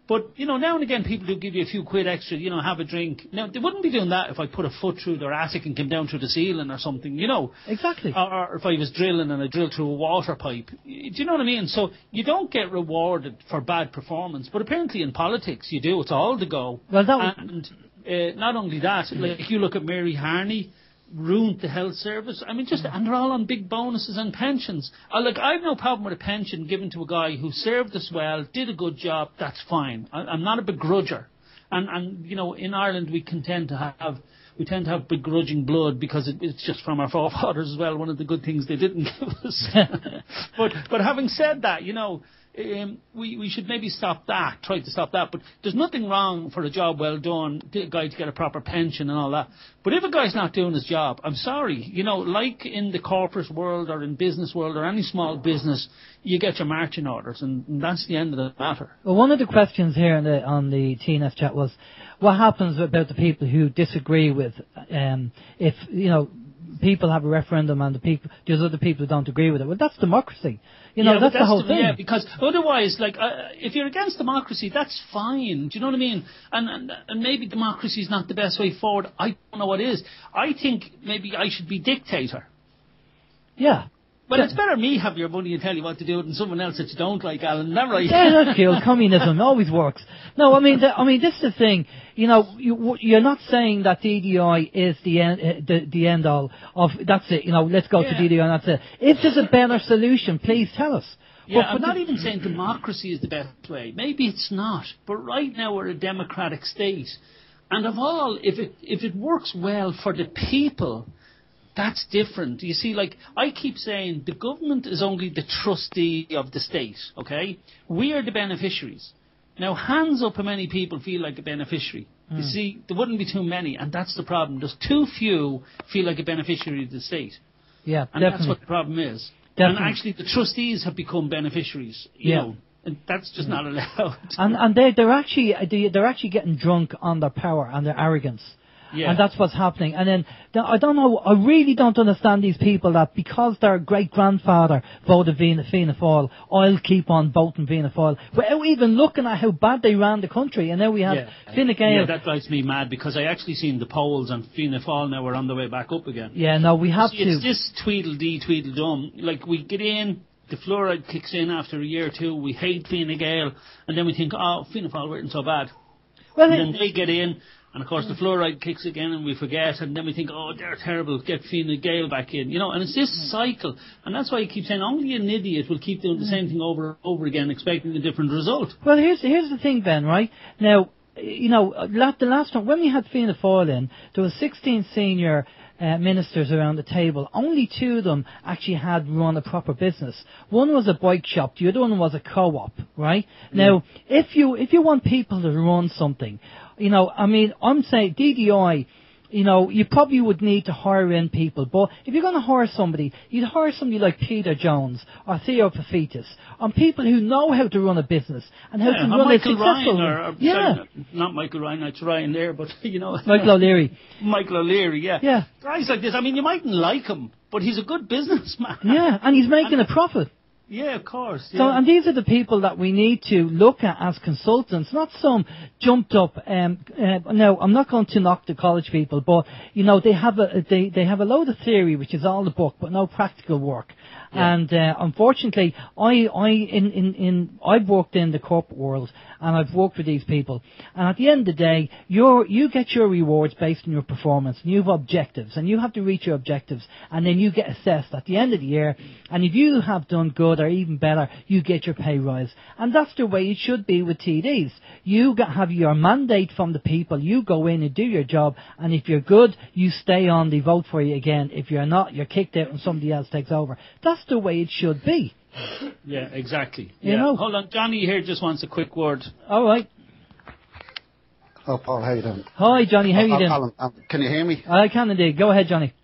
But, now and again, people do give you a few quid extra, have a drink. Now, they wouldn't be doing that if I put a foot through their attic and came down through the ceiling or something, Exactly. Or if I was drilling and I drilled through a water pipe. Do you know what I mean? So you don't get rewarded for bad performance. But apparently in politics you do. It's all the go. Well, and not only that, like you look at Mary Harney, ruined the health service. I mean, and they're all on big bonuses and pensions. I've no problem with a pension given to a guy who served us well, did a good job. That's fine. I'm not a begrudger. And in Ireland we tend to have begrudging blood because it's just from our forefathers as well. One of the good things they didn't give us. but having said that, we should maybe try to stop that. But there's nothing wrong for a job well done, a guy to get a proper pension and all that. But if a guy's not doing his job, I'm sorry, like in the corporate world or in business world or any small business, you get your marching orders, and that's the end of the matter. Well, one of the questions here on the TNS chat was, what happens about the people who disagree with, if, people have a referendum and there's other people who don't agree with it? Well, that's democracy. That's the whole thing. Yeah, because otherwise, if you're against democracy, that's fine. Do you know what I mean? And maybe democracy is not the best way forward. I don't know what is. I think maybe I should be dictator. Yeah. Well, it's better me have your money and tell you what to do than someone else that you don't like, Alan. Isn't that right? Yeah, that's cool. Communism always works. No, I mean, this is the thing. You're not saying that DDI is the end all of. That's it. Let's go to DDI and that's it. If there's a better solution, please tell us. Yeah, I'm not even saying democracy is the best way. Maybe it's not. But right now we're a democratic state, and of all, if it works well for the people, that's different. You see, I keep saying, the government is only the trustee of the state, okay? We are the beneficiaries. Now, hands up how many people feel like a beneficiary. You see, there wouldn't be too many, and that's the problem. There's too few feel like a beneficiary of the state. Yeah, and definitely. That's what the problem is. Definitely. And actually, the trustees have become beneficiaries, you know. And that's just not allowed. And they're actually getting drunk on their power and their arrogance. Yeah. And that's what's happening. And then, I don't know, I really don't understand these people that because their great-grandfather voted Fianna Fáil, I'll keep on voting Fianna Fáil, without even looking at how bad they ran the country. And now we have Fine Gael. Yeah, that drives me mad, because I actually seen the polls and Fianna Fáil now are on the way back up again. Yeah, no, we have See, to. It's this tweedledee, tweedledum. Like, we get in, the fluoride kicks in after a year or two, we hate Fine Gael, and then we think, oh, Fianna Fáil weren't so bad. Well, and then they get in, and of course the fluoride kicks again, and we forget, and then we think, oh, they're terrible, get Fine Gael back in, you know, and it's this cycle, and that's why I keep saying only an idiot will keep doing the same thing over and over again, expecting a different result. Well, here's the thing, Ben, right? Now, you know, the last time, when we had Fianna Fáil in, there was 16 senior ministers around the table. Only 2 of them actually had run a proper business. One was a bike shop, the other one was a co-op, right? Now, if you want people to run something, you know, I mean, I'm saying DDI, you know, you probably would need to hire in people, but if you're going to hire somebody, you'd hire somebody like Peter Jones or Theo Pafitis, on people who know how to run a business and how to run a successful. Sorry, not Michael Ryan, it's Ryan there, but you know, Michael O'Leary. Michael O'Leary, yeah. Guys like this. I mean, you mightn't like him, but he's a good businessman. Yeah, and he's making a profit. Yeah, of course. Yeah. So, and these are the people that we need to look at as consultants, not some jumped up. Now, I'm not going to knock the college people, but you know they have a load of theory, which is all the book, but no practical work. Yeah. And unfortunately, I've worked in the corporate world, and I've worked with these people. And at the end of the day, you get your rewards based on your performance, and you have objectives, and you have to reach your objectives, and then you get assessed at the end of the year. And if you have done good or even better, you get your pay rise. And that's the way it should be with TDs. You have your mandate from the people. You go in and do your job, and if you're good, you stay on. They vote for you again. If you're not, you're kicked out, and somebody else takes over. That's the way it should be. Yeah, exactly. You know. Hold on, Johnny here just wants a quick word. All right. Hello, Paul. How you doing? Hi, Johnny. How you doing? Alan, can you hear me? I can indeed. Go ahead, Johnny.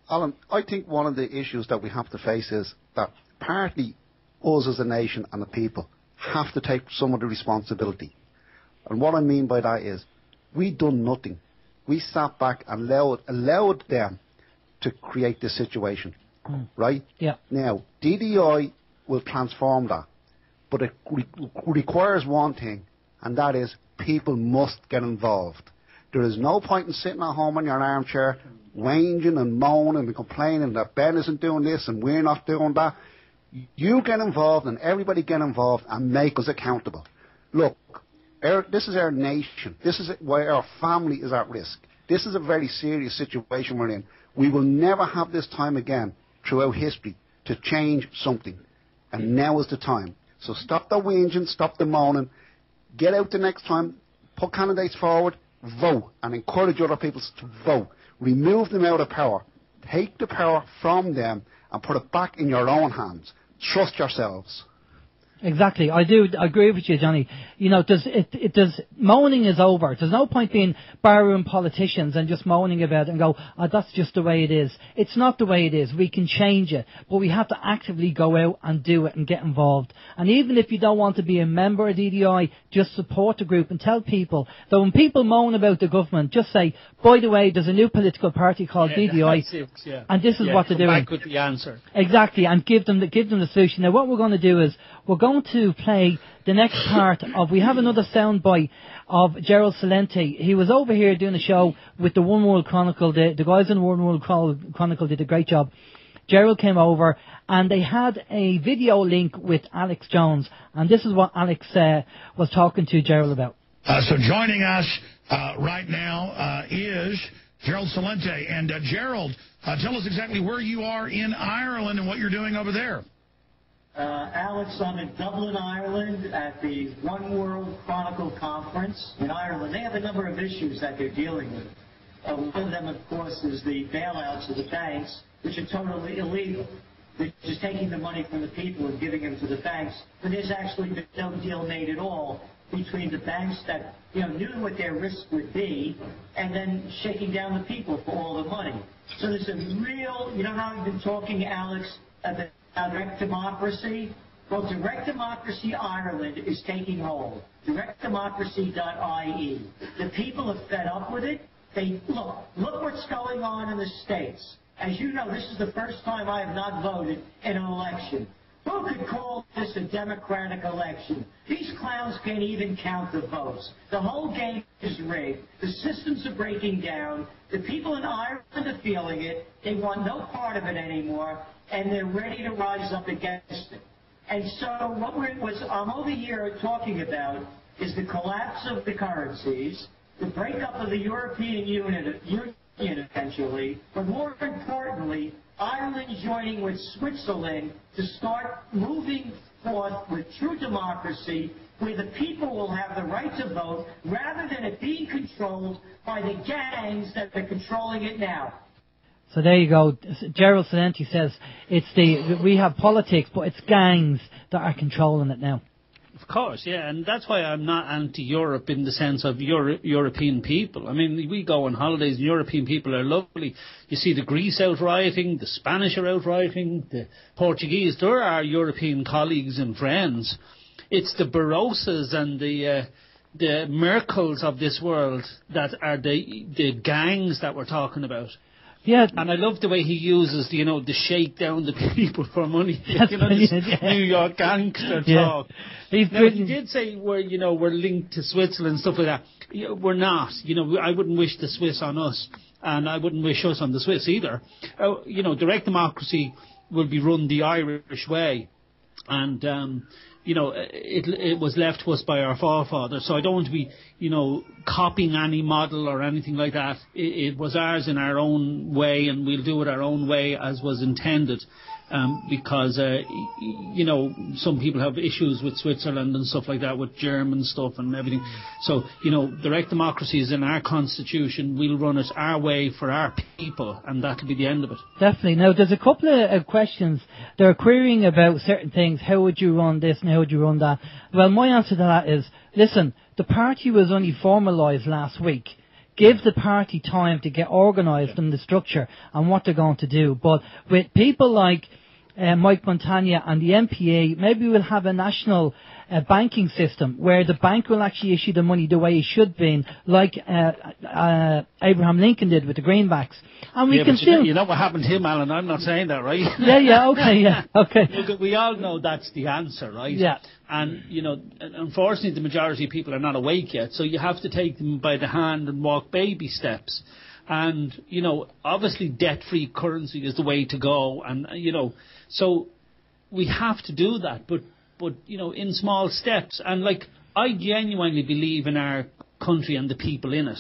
Alan, I think one of the issues that we have to face is that partly us as a nation and the people have to take some of the responsibility. And what I mean by that is we done nothing. We sat back and allowed them to create this situation. Right? Yeah. Now, DDI will transform that, but it requires one thing, and that is people must get involved. There is no point in sitting at home in your armchair, whinging and moaning and complaining that Ben isn't doing this and we're not doing that. You get involved and everybody get involved and make us accountable. Look, this is our nation. This is why our family is at risk. This is a very serious situation we're in. We will never have this time again throughout history to change something, and now is the time. So stop the whinging, stop the moaning, get out the next time, put candidates forward, vote, and encourage other people to vote. Remove them out of power, take the power from them and put it back in your own hands. Trust yourselves. Exactly. I do agree with you, Johnny. You know, moaning is over. There's no point being barroom politicians and just moaning about it and go, oh, that's just the way it is. It's not the way it is. We can change it. But we have to actively go out and do it and get involved. And even if you don't want to be a member of DDI, just support the group and tell people that when people moan about the government, just say, by the way, there's a new political party called DDI, and this is what they're doing. Back with the answer. Exactly, and give them the solution. Now, what we're going to do is we're going to play the next part of. We have another soundbite of Gerald Salenti. He was over here doing a show with the One World Chronicle. The guys in the One World Chronicle did a great job. Gerald came over and they had a video link with Alex Jones, and this is what Alex was talking to Gerald about. So joining us right now is Gerald Salenti. And Gerald, tell us exactly where you are in Ireland and what you're doing over there. Alex, I'm in Dublin, Ireland at the One World Chronicle Conference in Ireland. They have a number of issues that they're dealing with. One of them, of course, is the bailouts of the banks, which are totally illegal. They're just taking the money from the people and giving them to the banks. But there's actually been no deal made at all between the banks that knew what their risk would be and then shaking down the people for all the money. So there's a real, how I've been talking, Alex, about direct democracy? Well, Direct Democracy Ireland is taking hold. DirectDemocracy.ie. The people are fed up with it. Look what's going on in the States. As you know, this is the first time I have not voted in an election. Who could call this a democratic election? These clowns can't even count the votes. The whole game is rigged. The systems are breaking down. The people in Ireland are feeling it. They want no part of it anymore, and they're ready to rise up against it. And so what I'm over here talking about is the collapse of the currencies, the breakup of the European Union eventually, but more importantly, Ireland joining with Switzerland to start moving forth with true democracy, where the people will have the right to vote rather than it being controlled by the gangs that are controlling it now. So there you go. Gerald Sedenti says we have politics, but it's gangs that are controlling it now. Of course, yeah, and that's why I'm not anti-Europe in the sense of European people. I mean, we go on holidays and European people are lovely. You see the Greece out rioting, the Spanish are out rioting, the Portuguese. They're our European colleagues and friends. It's the Barrosas and the Merkels of this world that are the gangs that we're talking about. Yeah, and I love the way he uses, the shake down the people for money. That's New York gangster talk. He did say we're linked to Switzerland and stuff like that. We're not. I wouldn't wish the Swiss on us, and I wouldn't wish us on the Swiss either. Direct democracy will be run the Irish way, and it was left to us by our forefathers. So I don't want to be, copying any model or anything like that. It was ours in our own way, and we'll do it our own way as was intended. Because, some people have issues with Switzerland and stuff like that, with German stuff and everything. So, direct democracy is in our constitution. We'll run it our way for our people, and that'll be the end of it. Definitely. Now, there's a couple of questions. They're querying about certain things. How would you run this and how would you run that? Well, my answer to that is, listen, the party was only formalised last week. Give the party time to get organised in the structure and what they're going to do. But with people like Mike Montagna and the MPA, maybe we'll have a national banking system where the bank will actually issue the money the way it should be, like Abraham Lincoln did with the greenbacks. And we can still... You know what happened to him, Alan? I'm not saying that, right? Okay. Look, we all know that's the answer, right? Yeah. And, unfortunately, the majority of people are not awake yet, so you have to take them by the hand and walk baby steps. And, obviously debt-free currency is the way to go. And, so we have to do that, but in small steps. And, I genuinely believe in our country and the people in it.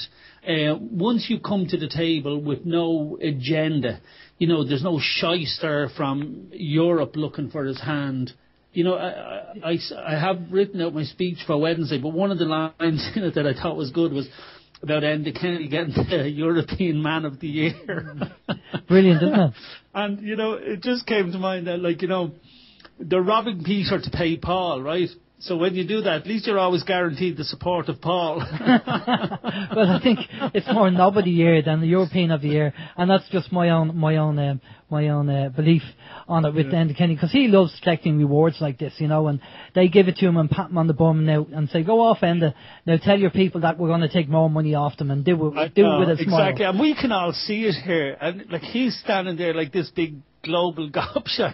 Once you come to the table with no agenda, there's no shyster from Europe looking for his hand. I have written out my speech for Wednesday, but one of the lines in it that I thought was good was about Enda Kenny getting the European Man of the Year. Brilliant, isn't it? And, it just came to mind that, they're robbing Peter to pay Paul, right? So when you do that, at least you're always guaranteed the support of Paul. Well, I think it's more Knob of the Year than the European of the Year, and that's just my own belief on it with Enda Kenny, because he loves collecting rewards like this, and they give it to him and pat him on the bum now and say, "Go off, Enda. Now tell your people that we're going to take more money off them and do it with a smile." Exactly, and we can all see it here, and he's standing there like this big global gobshite,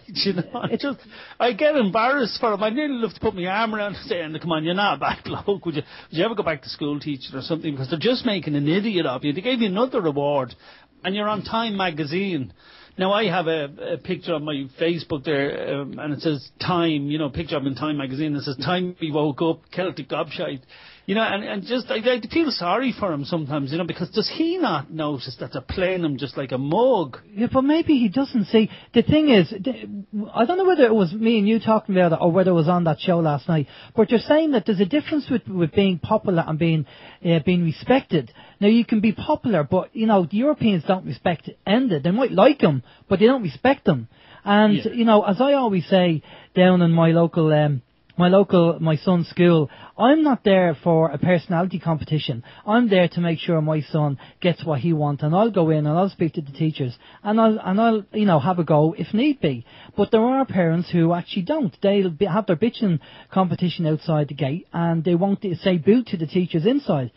I get embarrassed for him. I nearly love to put my arm around and say, "Enda, come on, you're not a bad bloke. Would you ever go back to school teaching or something?" Because they're just making an idiot of you. They gave you another reward, and you're on Time magazine. Now, I have a picture on my Facebook there, and it says Time, picture of in Time magazine. It says, "Time we woke up, Celtic gobshite." And just, I feel sorry for him sometimes, because does he not notice that they're playing him just like a mug? Yeah, but maybe he doesn't see. The thing is, I don't know whether it was me and you talking about it or whether it was on that show last night, but you're saying that there's a difference with being popular and being respected. Now, you can be popular, but, the Europeans don't respect Enda. They might like him, but they don't respect him. And, as I always say down in my son's school, I'm not there for a personality competition. I'm there to make sure my son gets what he wants, and I'll go in and I'll speak to the teachers and I'll have a go if need be. But there are parents who actually don't. They'll have their bitching competition outside the gate and they won't say boo to the teachers inside.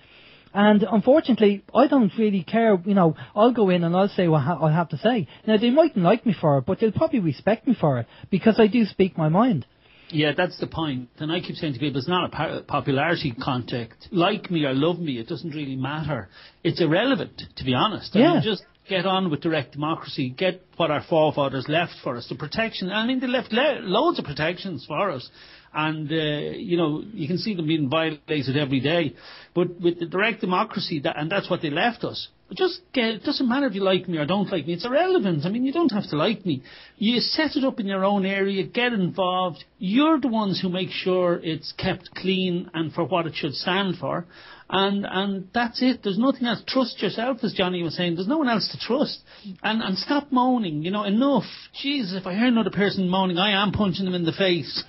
And unfortunately, I don't really care. You know, I'll go in and I'll say what I have to say. Now, they mightn't like me for it, but they'll probably respect me for it because I do speak my mind. Yeah, that's the point. And I keep saying to people, it's not a popularity contest. Like me or love me, it doesn't really matter. It's irrelevant, to be honest. Yeah. I mean, just get on with direct democracy, get what our forefathers left for us, the protection. I mean, they left loads of protections for us. And, you know, you can see them being violated every day. But with the direct democracy, and that's what they left us. It doesn't matter if you like me or don't like me. It's irrelevant. I mean, you don't have to like me. You set it up in your own area, get involved. You're the ones who make sure it's kept clean and for what it should stand for. And that's it. There's nothing else. Trust yourself, as Johnny was saying. There's no one else to trust. And stop moaning. You know, enough. Jesus, if I hear another person moaning, I am punching them in the face.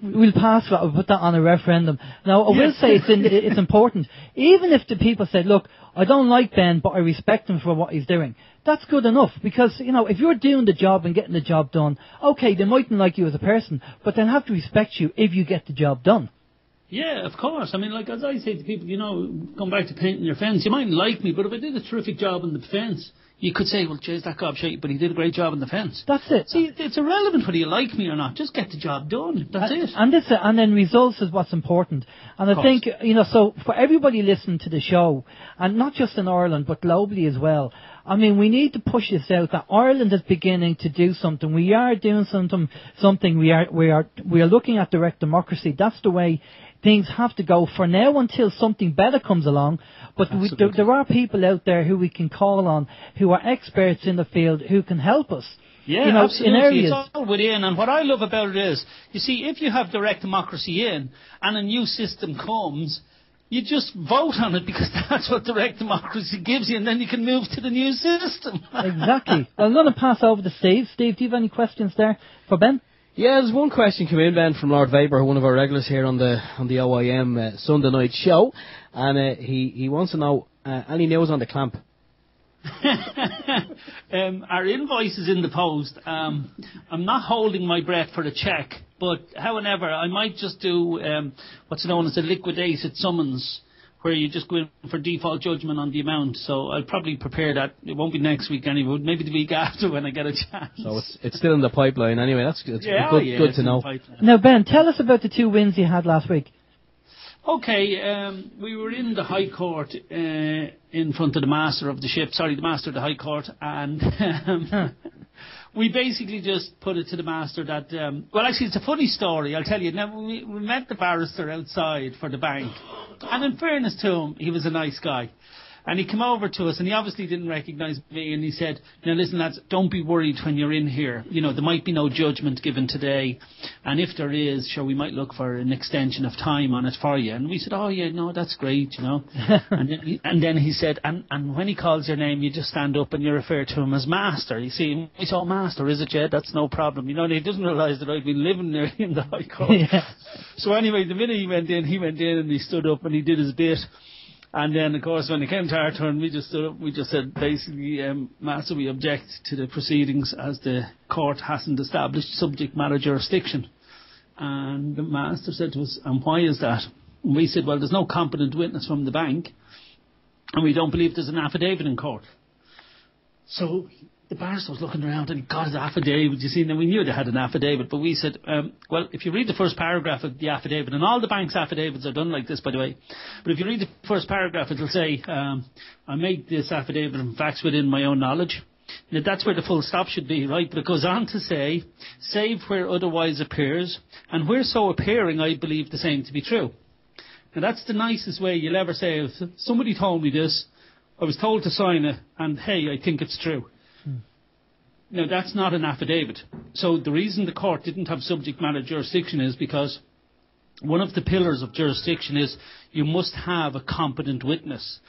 We'll pass that. We'll put that on a referendum. Now, I will say it's important. Even if the people said, look, I don't like Ben, but I respect him for what he's doing. That's good enough because, you know, if you're doing the job and getting the job done, okay, they mightn't like you as a person, but they'll have to respect you if you get the job done. Yeah, of course. I mean, like, as I say to people, you know, going back to painting your fence, you mightn't like me, but if I did a terrific job on the fence, you could say, well, geez, that gob's shite, but he did a great job on the fence. That's it. See, it's irrelevant whether you like me or not. Just get the job done. That's it. And then results is what's important. And I think, you know, so for everybody listening to the show, and not just in Ireland, but globally as well, I mean, we need to push this out that Ireland is beginning to do something. We are doing something. We are looking at direct democracy. That's the way things have to go for now until something better comes along. But there are people out there who we can call on, who are experts in the field, who can help us. Yeah, you know, absolutely. In areas. It's all within. And what I love about it is, you see, if you have direct democracy in and a new system comes, you just vote on it because that's what direct democracy gives you, and then you can move to the new system. Exactly. I'm going to pass over to Steve. Steve, do you have any questions there for Ben? Yeah, there's one question come in, Ben, from Lord Weber, one of our regulars here on the OYM Sunday night show, and he wants to know any news on the clamp. Our invoice is in the post. I'm not holding my breath for a cheque, but however, I might just do what's known as a liquidated summons, where you just go in for default judgment on the amount. So I'll probably prepare that. It won't be next week anyway, maybe the week after when I get a chance. So it's still in the pipeline anyway. That's good. Yeah, good to know. Now, Ben, tell us about the 2 wins you had last week. Okay, we were in the High Court in front of the Master of the High Court, and we basically just put it to the Master that, well, actually, it's a funny story, I'll tell you. Now, we met the barrister outside for the bank, and in fairness to him, he was a nice guy. And he came over to us, and he obviously didn't recognise me, and he said, now listen lads, don't be worried when you're in here. You know, there might be no judgment given today, and if there is, sure, we might look for an extension of time on it for you. And we said, oh yeah, no, that's great, you know. and then he said, and when he calls your name, you just stand up and you refer to him as Master. You see, we said, oh, Master, is it, yeah? That's no problem. You know, and he doesn't realise that I've been living there in the High Court. Yeah. So anyway, the minute he went in and he stood up and he did his bit. And then, of course, when it came to our turn, we just stood up. We just said, basically, Master, we object to the proceedings as the court hasn't established subject matter jurisdiction. And the Master said to us, and why is that? And we said, well, there's no competent witness from the bank, and we don't believe there's an affidavit in court. So the barrister was looking around and he got his affidavit. You see, now we knew they had an affidavit, but we said, well, if you read the first paragraph of the affidavit, and all the bank's affidavits are done like this, by the way, but if you read the first paragraph, it'll say, I make this affidavit of facts within my own knowledge. Now, that's where the full stop should be, right? But it goes on to say, save where otherwise appears, and where so appearing, I believe the same to be true. Now, that's the nicest way you'll ever say, if somebody told me this, I was told to sign it, and hey, I think it's true. Now, that's not an affidavit. So the reason the court didn't have subject matter jurisdiction is because one of the pillars of jurisdiction is you must have a competent witness.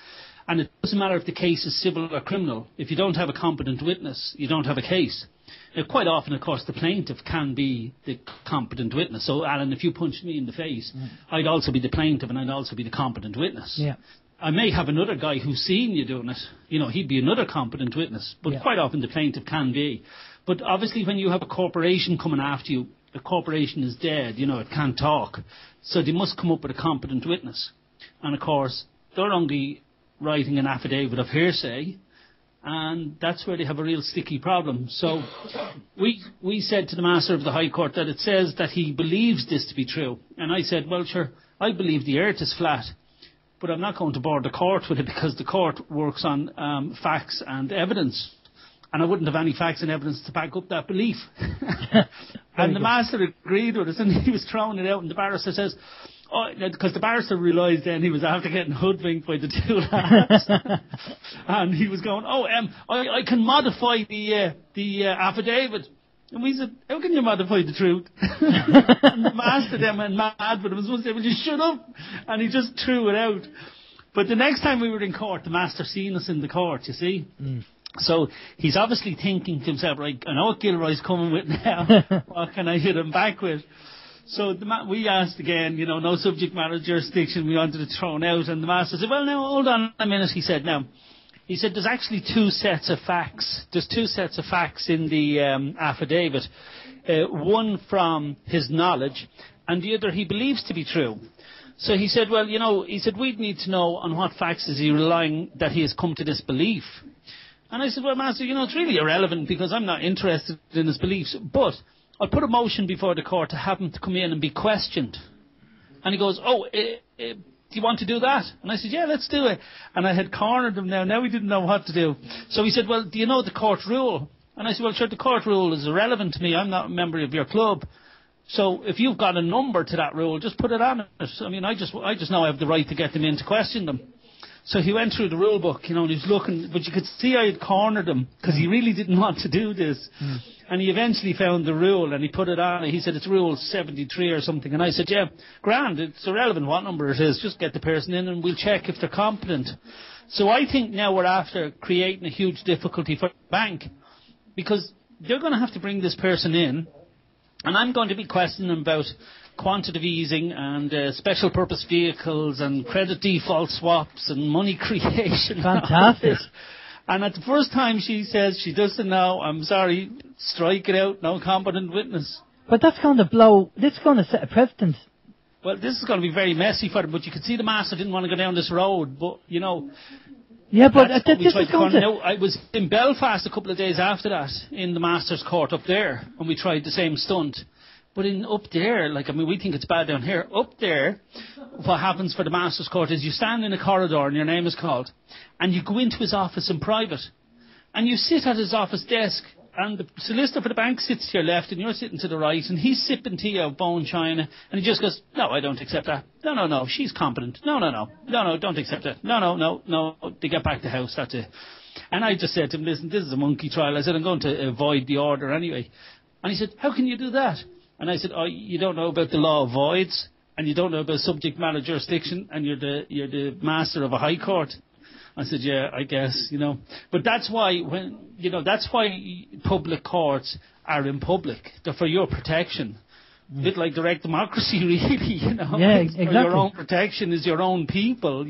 And it doesn't matter if the case is civil or criminal. If you don't have a competent witness, you don't have a case. Now, quite often, of course, the plaintiff can be the competent witness. So, Alan, if you punched me in the face, I'd also be the plaintiff and I'd also be the competent witness. Yeah. I may have another guy who's seen you doing it. You know, he'd be another competent witness. But quite often the plaintiff can be. But obviously when you have a corporation coming after you, the corporation is dead. You know, it can't talk. So they must come up with a competent witness. And of course, they're only writing an affidavit of hearsay, and that's where they have a real sticky problem. So we said to the Master of the High Court that it says that he believes this to be true. And I said, well, sure, I believe the earth is flat, but I'm not going to bore the court with it because the court works on facts and evidence. And I wouldn't have any facts and evidence to back up that belief. And the Master agreed with us, and he was throwing it out, and the barrister says, because the barrister realised then he was after getting hoodwinked by the two lads. And he was going, I can modify the affidavit. And we said, how can you modify the truth? And the Master then went mad with him. Someone said, well, you shut up. And he just threw it out. But the next time we were in court, the Master seen us in the court, you see. Mm. So he's obviously thinking to himself, right, I know what Gilroy's coming with now. What can I hit him back with? So we asked again, no subject matter jurisdiction. We wanted it thrown out. And the Master said, well, now, hold on a minute, he said. He said, there's actually two sets of facts. There's two sets of facts in the affidavit. One from his knowledge, and the other he believes to be true. So he said, well, he said, we'd need to know on what facts is he relying that he has come to this belief. And I said, well, Master, it's really irrelevant because I'm not interested in his beliefs. But I'll put a motion before the court to have him to come in and be questioned. And he goes, do you want to do that? And I said, yeah, let's do it. And I had cornered him now. Now he didn't know what to do. So he said, well, do you know the court rule? And I said, well, sure, the court rule is irrelevant to me. I'm not a member of your club. So if you've got a number to that rule, just put it on it. I mean, I just know I have the right to get them in to question them. So he went through the rule book, and he was looking, but you could see I had cornered him because he really didn't want to do this. Mm. And he eventually found the rule and he put it on. He said it's rule 73 or something. And I said, yeah, grand, it's irrelevant what number it is. Just get the person in and we'll check if they're competent. So I think now we're after creating a huge difficulty for the bank because they're going to have to bring this person in, and I'm going to be questioning them about quantitative easing and special purpose vehicles and credit default swaps and money creation. Fantastic. And at the first time she says she doesn't know, I'm sorry, strike it out, no competent witness. But that's going to set a precedent. Well, this is going to be very messy for them, but you can see the Master didn't want to go down this road, but, Yeah, but this is going to... Now, I was in Belfast a couple of days after that, in the Master's Court up there, and we tried the same stunt. But up there, we think it's bad down here. Up there, what happens for the Master's Court is you stand in a corridor and your name is called, and you go into his office in private, and you sit at his office desk, and the solicitor for the bank sits to your left, and you're sitting to the right, and he's sipping tea out of bone china, and he just goes, no, I don't accept that. No, she's competent. No, don't accept that. No, they get back to the house, that's it. And I just said to him, listen, this is a monkey trial. I said, I'm going to avoid the order anyway. And he said, how can you do that? And I said, you don't know about the law of voids, and you don't know about subject matter jurisdiction, and you're the Master of a High Court. I said, yeah, I guess, But that's why that's why public courts are in public. They're for your protection. A bit like direct democracy, really, Yeah, exactly. Your own protection is your own people,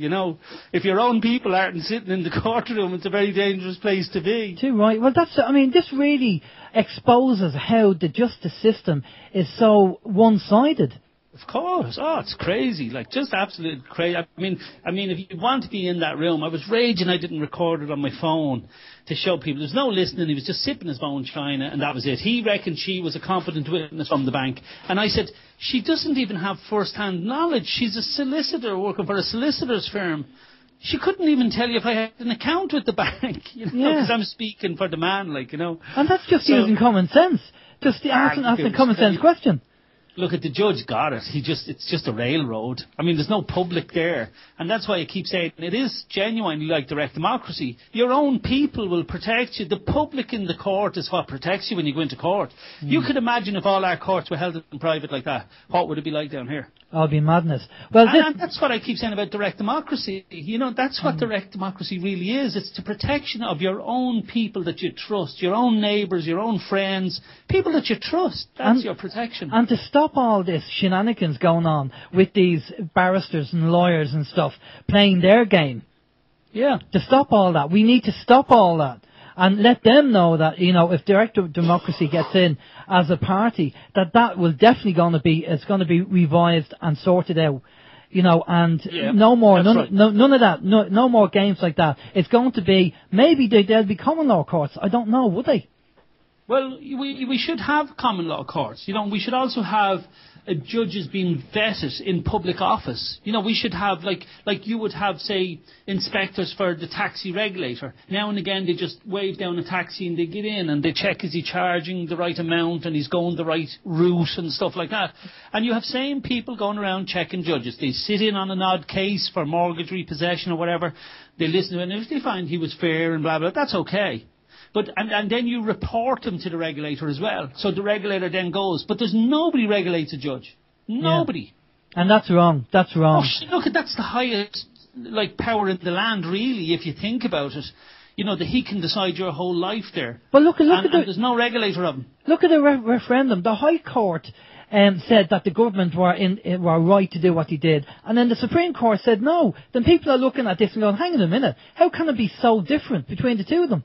If your own people aren't sitting in the courtroom, it's a very dangerous place to be. Too right. Well, this really exposes how the justice system is so one-sided. Of course. Oh, it's crazy. Just absolutely crazy. I mean, if you want to be in that room, I was raging I didn't record it on my phone to show people. There's no listening. He was just sipping his bone china, and that was it. He reckoned she was a competent witness from the bank. And I said, she doesn't even have first-hand knowledge. She's a solicitor working for a solicitor's firm. She couldn't even tell you if I had an account with the bank, because I'm speaking for the man, And that's just using common sense. Just asking a common sense question. Look, the judge got it. It's just a railroad. I mean, there's no public there. And that's why I keep saying it is genuinely like direct democracy. Your own people will protect you. The public in the court is what protects you when you go into court. You could imagine if all our courts were held in private like that. What would it be like down here? Oh, it'd be madness. Well, and that's what I keep saying about direct democracy. That's what direct democracy really is. It's the protection of your own people that you trust, your own neighbours, your own friends, people that you trust. That's your protection. And to stop all this shenanigans going on with these barristers and lawyers and stuff playing their game. Yeah. To stop all that. We need to stop all that. And let them know that, if direct democracy gets in as a party, that will definitely it's going to be revised and sorted out and Yeah, no more, that's right. none of that, no more games like that. It's going to be, maybe they'll be common law courts. I don't know, would they? Well, we should have common law courts. We should also have judges being vetted in public office. We should have, like you would have, say, inspectors for the taxi regulator. Now and again, they just wave down a taxi and they get in and they check, is he charging the right amount and he's going the right route and stuff like that. And you have same people going around checking judges. They sit in on an odd case for mortgage repossession or whatever. They listen to it, and if they find he was fair and blah, blah, that's okay. But and then you report them to the regulator as well. So the regulator then goes, but there's nobody regulates a judge. Nobody. Yeah. And that's wrong. That's wrong. Look, that's the highest power in the land, really, if you think about it. That he can decide your whole life there. But look and at there's no regulator of him. Look at the referendum. The High Court said that the government were right to do what they did, and then the Supreme Court said no. Then people are looking at this and going, hang on a minute, how can it be so different between the two of them?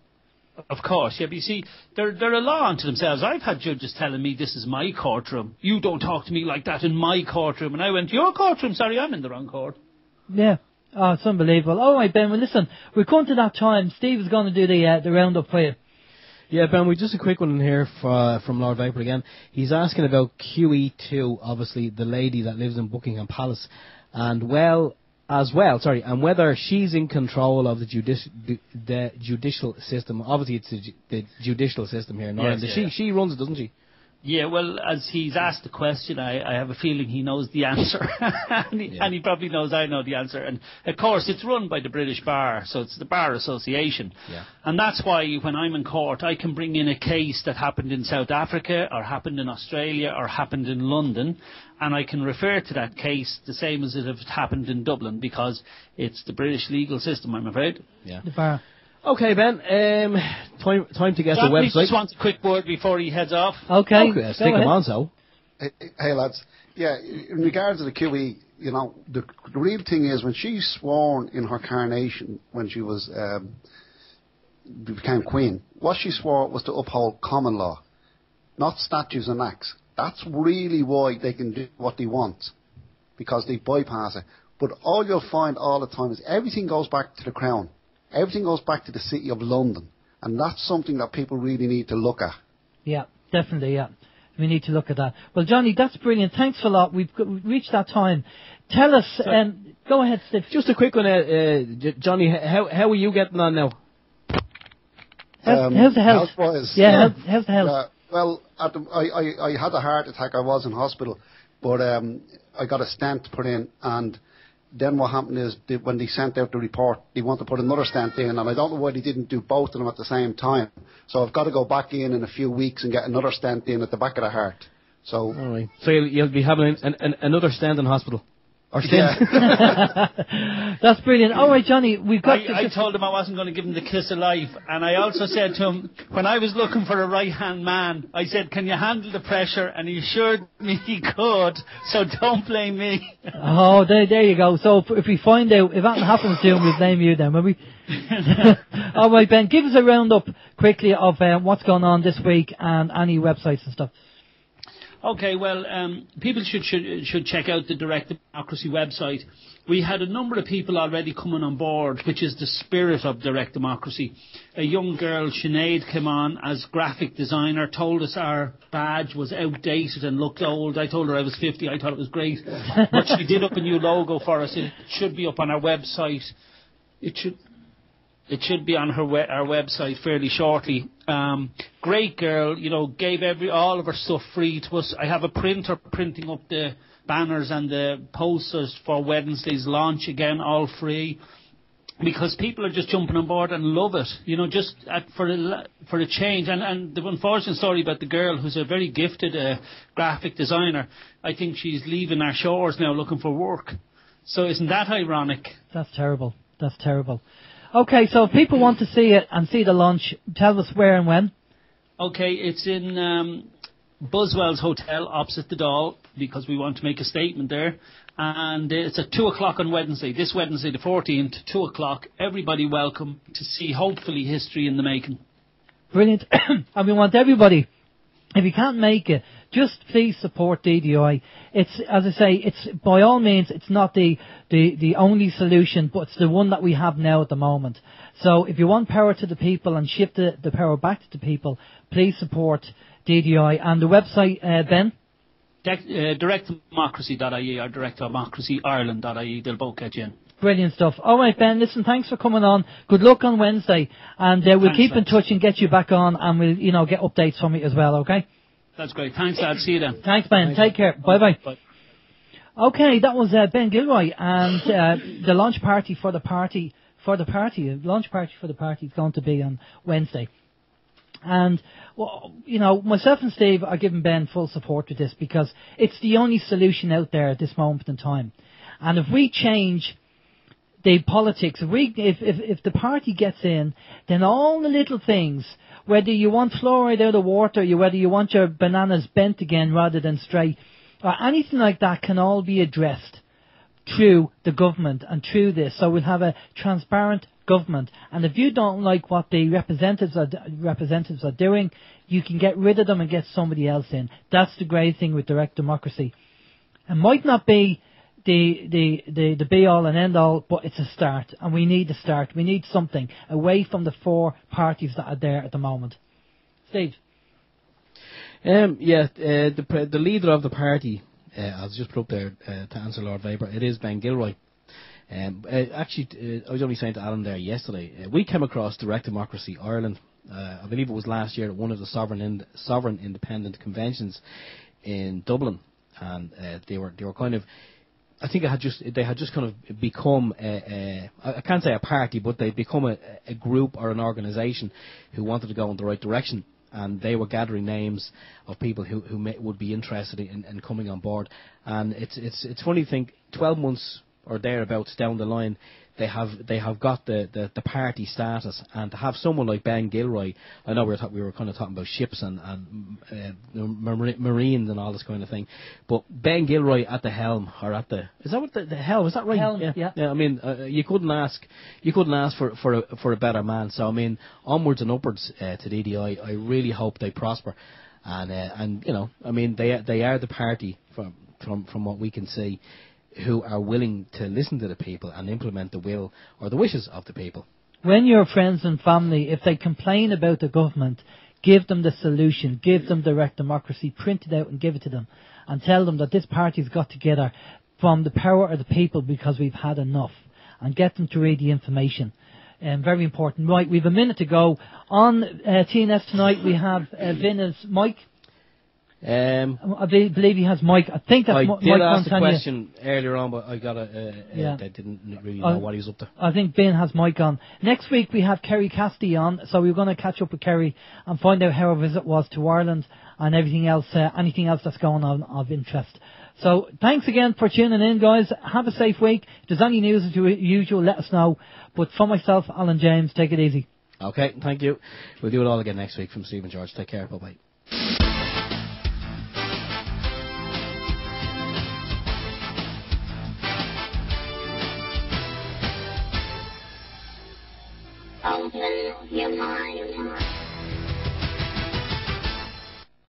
Of course, yeah, but you see, they're a law unto themselves. I've had judges telling me, this is my courtroom. You don't talk to me like that in my courtroom. And I went, your courtroom? Sorry, I'm in the wrong court. Yeah. Oh, it's unbelievable. All right, Ben, well, listen, we've come to that time. Steve is going to do the roundup for you. Yeah, Ben, we just a quick one in here from Lord Vapor again. He's asking about QE2, obviously, the lady that lives in Buckingham Palace, and and whether she's in control of the judicial system. Obviously, it's the judicial system here in Ireland. Yes, she runs it, doesn't she? Yeah, well, as he's asked the question, I have a feeling he knows the answer. and he probably knows I know the answer. And, of course, it's run by the British Bar, so it's the Bar Association. Yeah. And that's why when I'm in court, I can bring in a case that happened in South Africa or happened in Australia or happened in London, and I can refer to that case the same as if it happened in Dublin, because it's the British legal system, I'm afraid. Yeah. The Bar. Okay, Ben. Time to get John, the website. just wants a quick word before he heads off. Okay. Stick him on, so. Hey, lads. Yeah, in regards to the QE, the real thing is when she sworn in her coronation when she was became queen, what she swore was to uphold common law, not statutes and acts. That's really why they can do what they want, because they bypass it. But all you'll find all the time is everything goes back to the Crown. Everything goes back to the City of London. And that's something that people really need to look at. Yeah, definitely, yeah. We need to look at that. Well, Johnny, that's brilliant. Thanks a lot. We've reached that time. Tell us, go ahead, Steve. Just a quick one, Johnny, how are you getting on now? How's the health? Health-wise? Yeah, how's the health? Well, I had a heart attack. I was in hospital. But I got a stent put in, and then what happened is when they sent out the report, they want to put another stent in, and I don't know why they didn't do both of them at the same time. So I've got to go back in a few weeks and get another stent in at the back of the heart. So, all right. So you'll be having another stent in hospital. Or yeah. That's brilliant. All right, Johnny, we've got. I told him I wasn't going to give him the kiss of life, and I also said to him when I was looking for a right-hand man, I said, "Can you handle the pressure?" And he assured me he could. So don't blame me. Oh, there you go. So if we find out if that happens to him, we'll blame you then, will we? All right, Ben, give us a roundup quickly of what's going on this week and any websites and stuff. Okay, well, people should check out the Direct Democracy website. We had a number of people already coming on board, which is the spirit of Direct Democracy. A young girl, Sinead, came on as graphic designer, told us our badge was outdated and looked old. I told her I was 50. I thought it was great. But she did up a new logo for us. It should be up on our website. It should be on our website fairly shortly. Great girl, gave all of her stuff free to us. I have a printer printing up the banners and the posters for Wednesday's launch, again, all free. Because people are just jumping on board and love it, just for a change. And the unfortunate story about the girl who's a very gifted graphic designer, I think she's leaving our shores now looking for work. So isn't that ironic? That's terrible. That's terrible. Okay, so if people want to see it and see the launch, tell us where and when. Okay, it's in Buswell's Hotel opposite the Dáil, because we want to make a statement there. And it's at 2 o'clock on Wednesday, this Wednesday the 14th, 2 o'clock. Everybody welcome to see, hopefully, history in the making. Brilliant. And we want everybody, if you can't make it, just please support DDI. It's, as I say, it's by all means, it's not the only solution, but it's the one that we have now at the moment. So if you want power to the people and shift the power back to the people, please support DDI. And the website, Ben? directdemocracy.ie or directdemocracyireland.ie, they'll both get you in. Brilliant stuff. All right, Ben, listen, thanks for coming on. Good luck on Wednesday. And we'll keep in touch and get you back on, and we'll, get updates from you as well, okay? That's great. Thanks, lad. See you then. Thanks, Ben. Take care. Bye-bye. Bye. Okay, that was Ben Gilroy, and the launch party for the party. The launch party for the party is going to be on Wednesday. And, myself and Steve are giving Ben full support to this because it's the only solution out there at this moment in time. And if we change the politics, if the party gets in, then all the little things, whether you want fluoride out of water, whether you want your bananas bent again rather than straight, or anything like that, can all be addressed through the government and through this. So we'll have a transparent government. And if you don't like what the representatives are doing, you can get rid of them and get somebody else in. That's the great thing with direct democracy. It might not be the be all and end all, but it's a start, and we need a start. We need something away from the four parties that are there at the moment. Steve? The leader of the party, I was just put up there to answer Lord Vapour, it is Ben Gilroy. I was only saying to Alan there yesterday, we came across Direct Democracy Ireland, I believe it was last year, at one of the sovereign independent conventions in Dublin, and they were kind of, I think they had just kind of become I can't say a party, but they'd become a group or an organisation who wanted to go in the right direction, and they were gathering names of people who would be interested in coming on board. And it's funny to think 12 months or thereabouts down the line, they have got the party status, and to have someone like Ben Gilroy, I know we were kind of talking about ships and marines and all this kind of thing, but Ben Gilroy at the helm, or at the, is that what the helm, is that right? Helm, yeah. I mean, you couldn't ask for a better man. So I mean, onwards and upwards to DDI. I really hope they prosper, and I mean, they are the party from what we can see, who are willing to listen to the people and implement the will or the wishes of the people. When your friends and family, if they complain about the government, give them the solution, give them direct democracy, print it out and give it to them, and tell them that this party's got together from the power of the people because we've had enough, and get them to read the information. Very important. Right, we've a minute to go. On TNS tonight we have Vin's Mike. I believe he has Mike. I think that's Mike Montagna. I did ask the question earlier on, but I got I didn't really know what he was up to. I think Ben has Mike on. Next week we have Kerry Cassidy on, so we're going to catch up with Kerry and find out how her visit was to Ireland and everything else, anything else that's going on of interest. So thanks again for tuning in, guys. Have a safe week. If there's any news as usual, let us know. But for myself, Alan James, take it easy. Okay, thank you. We'll do it all again next week from Stephen George. Take care. Bye-bye. Open your mind.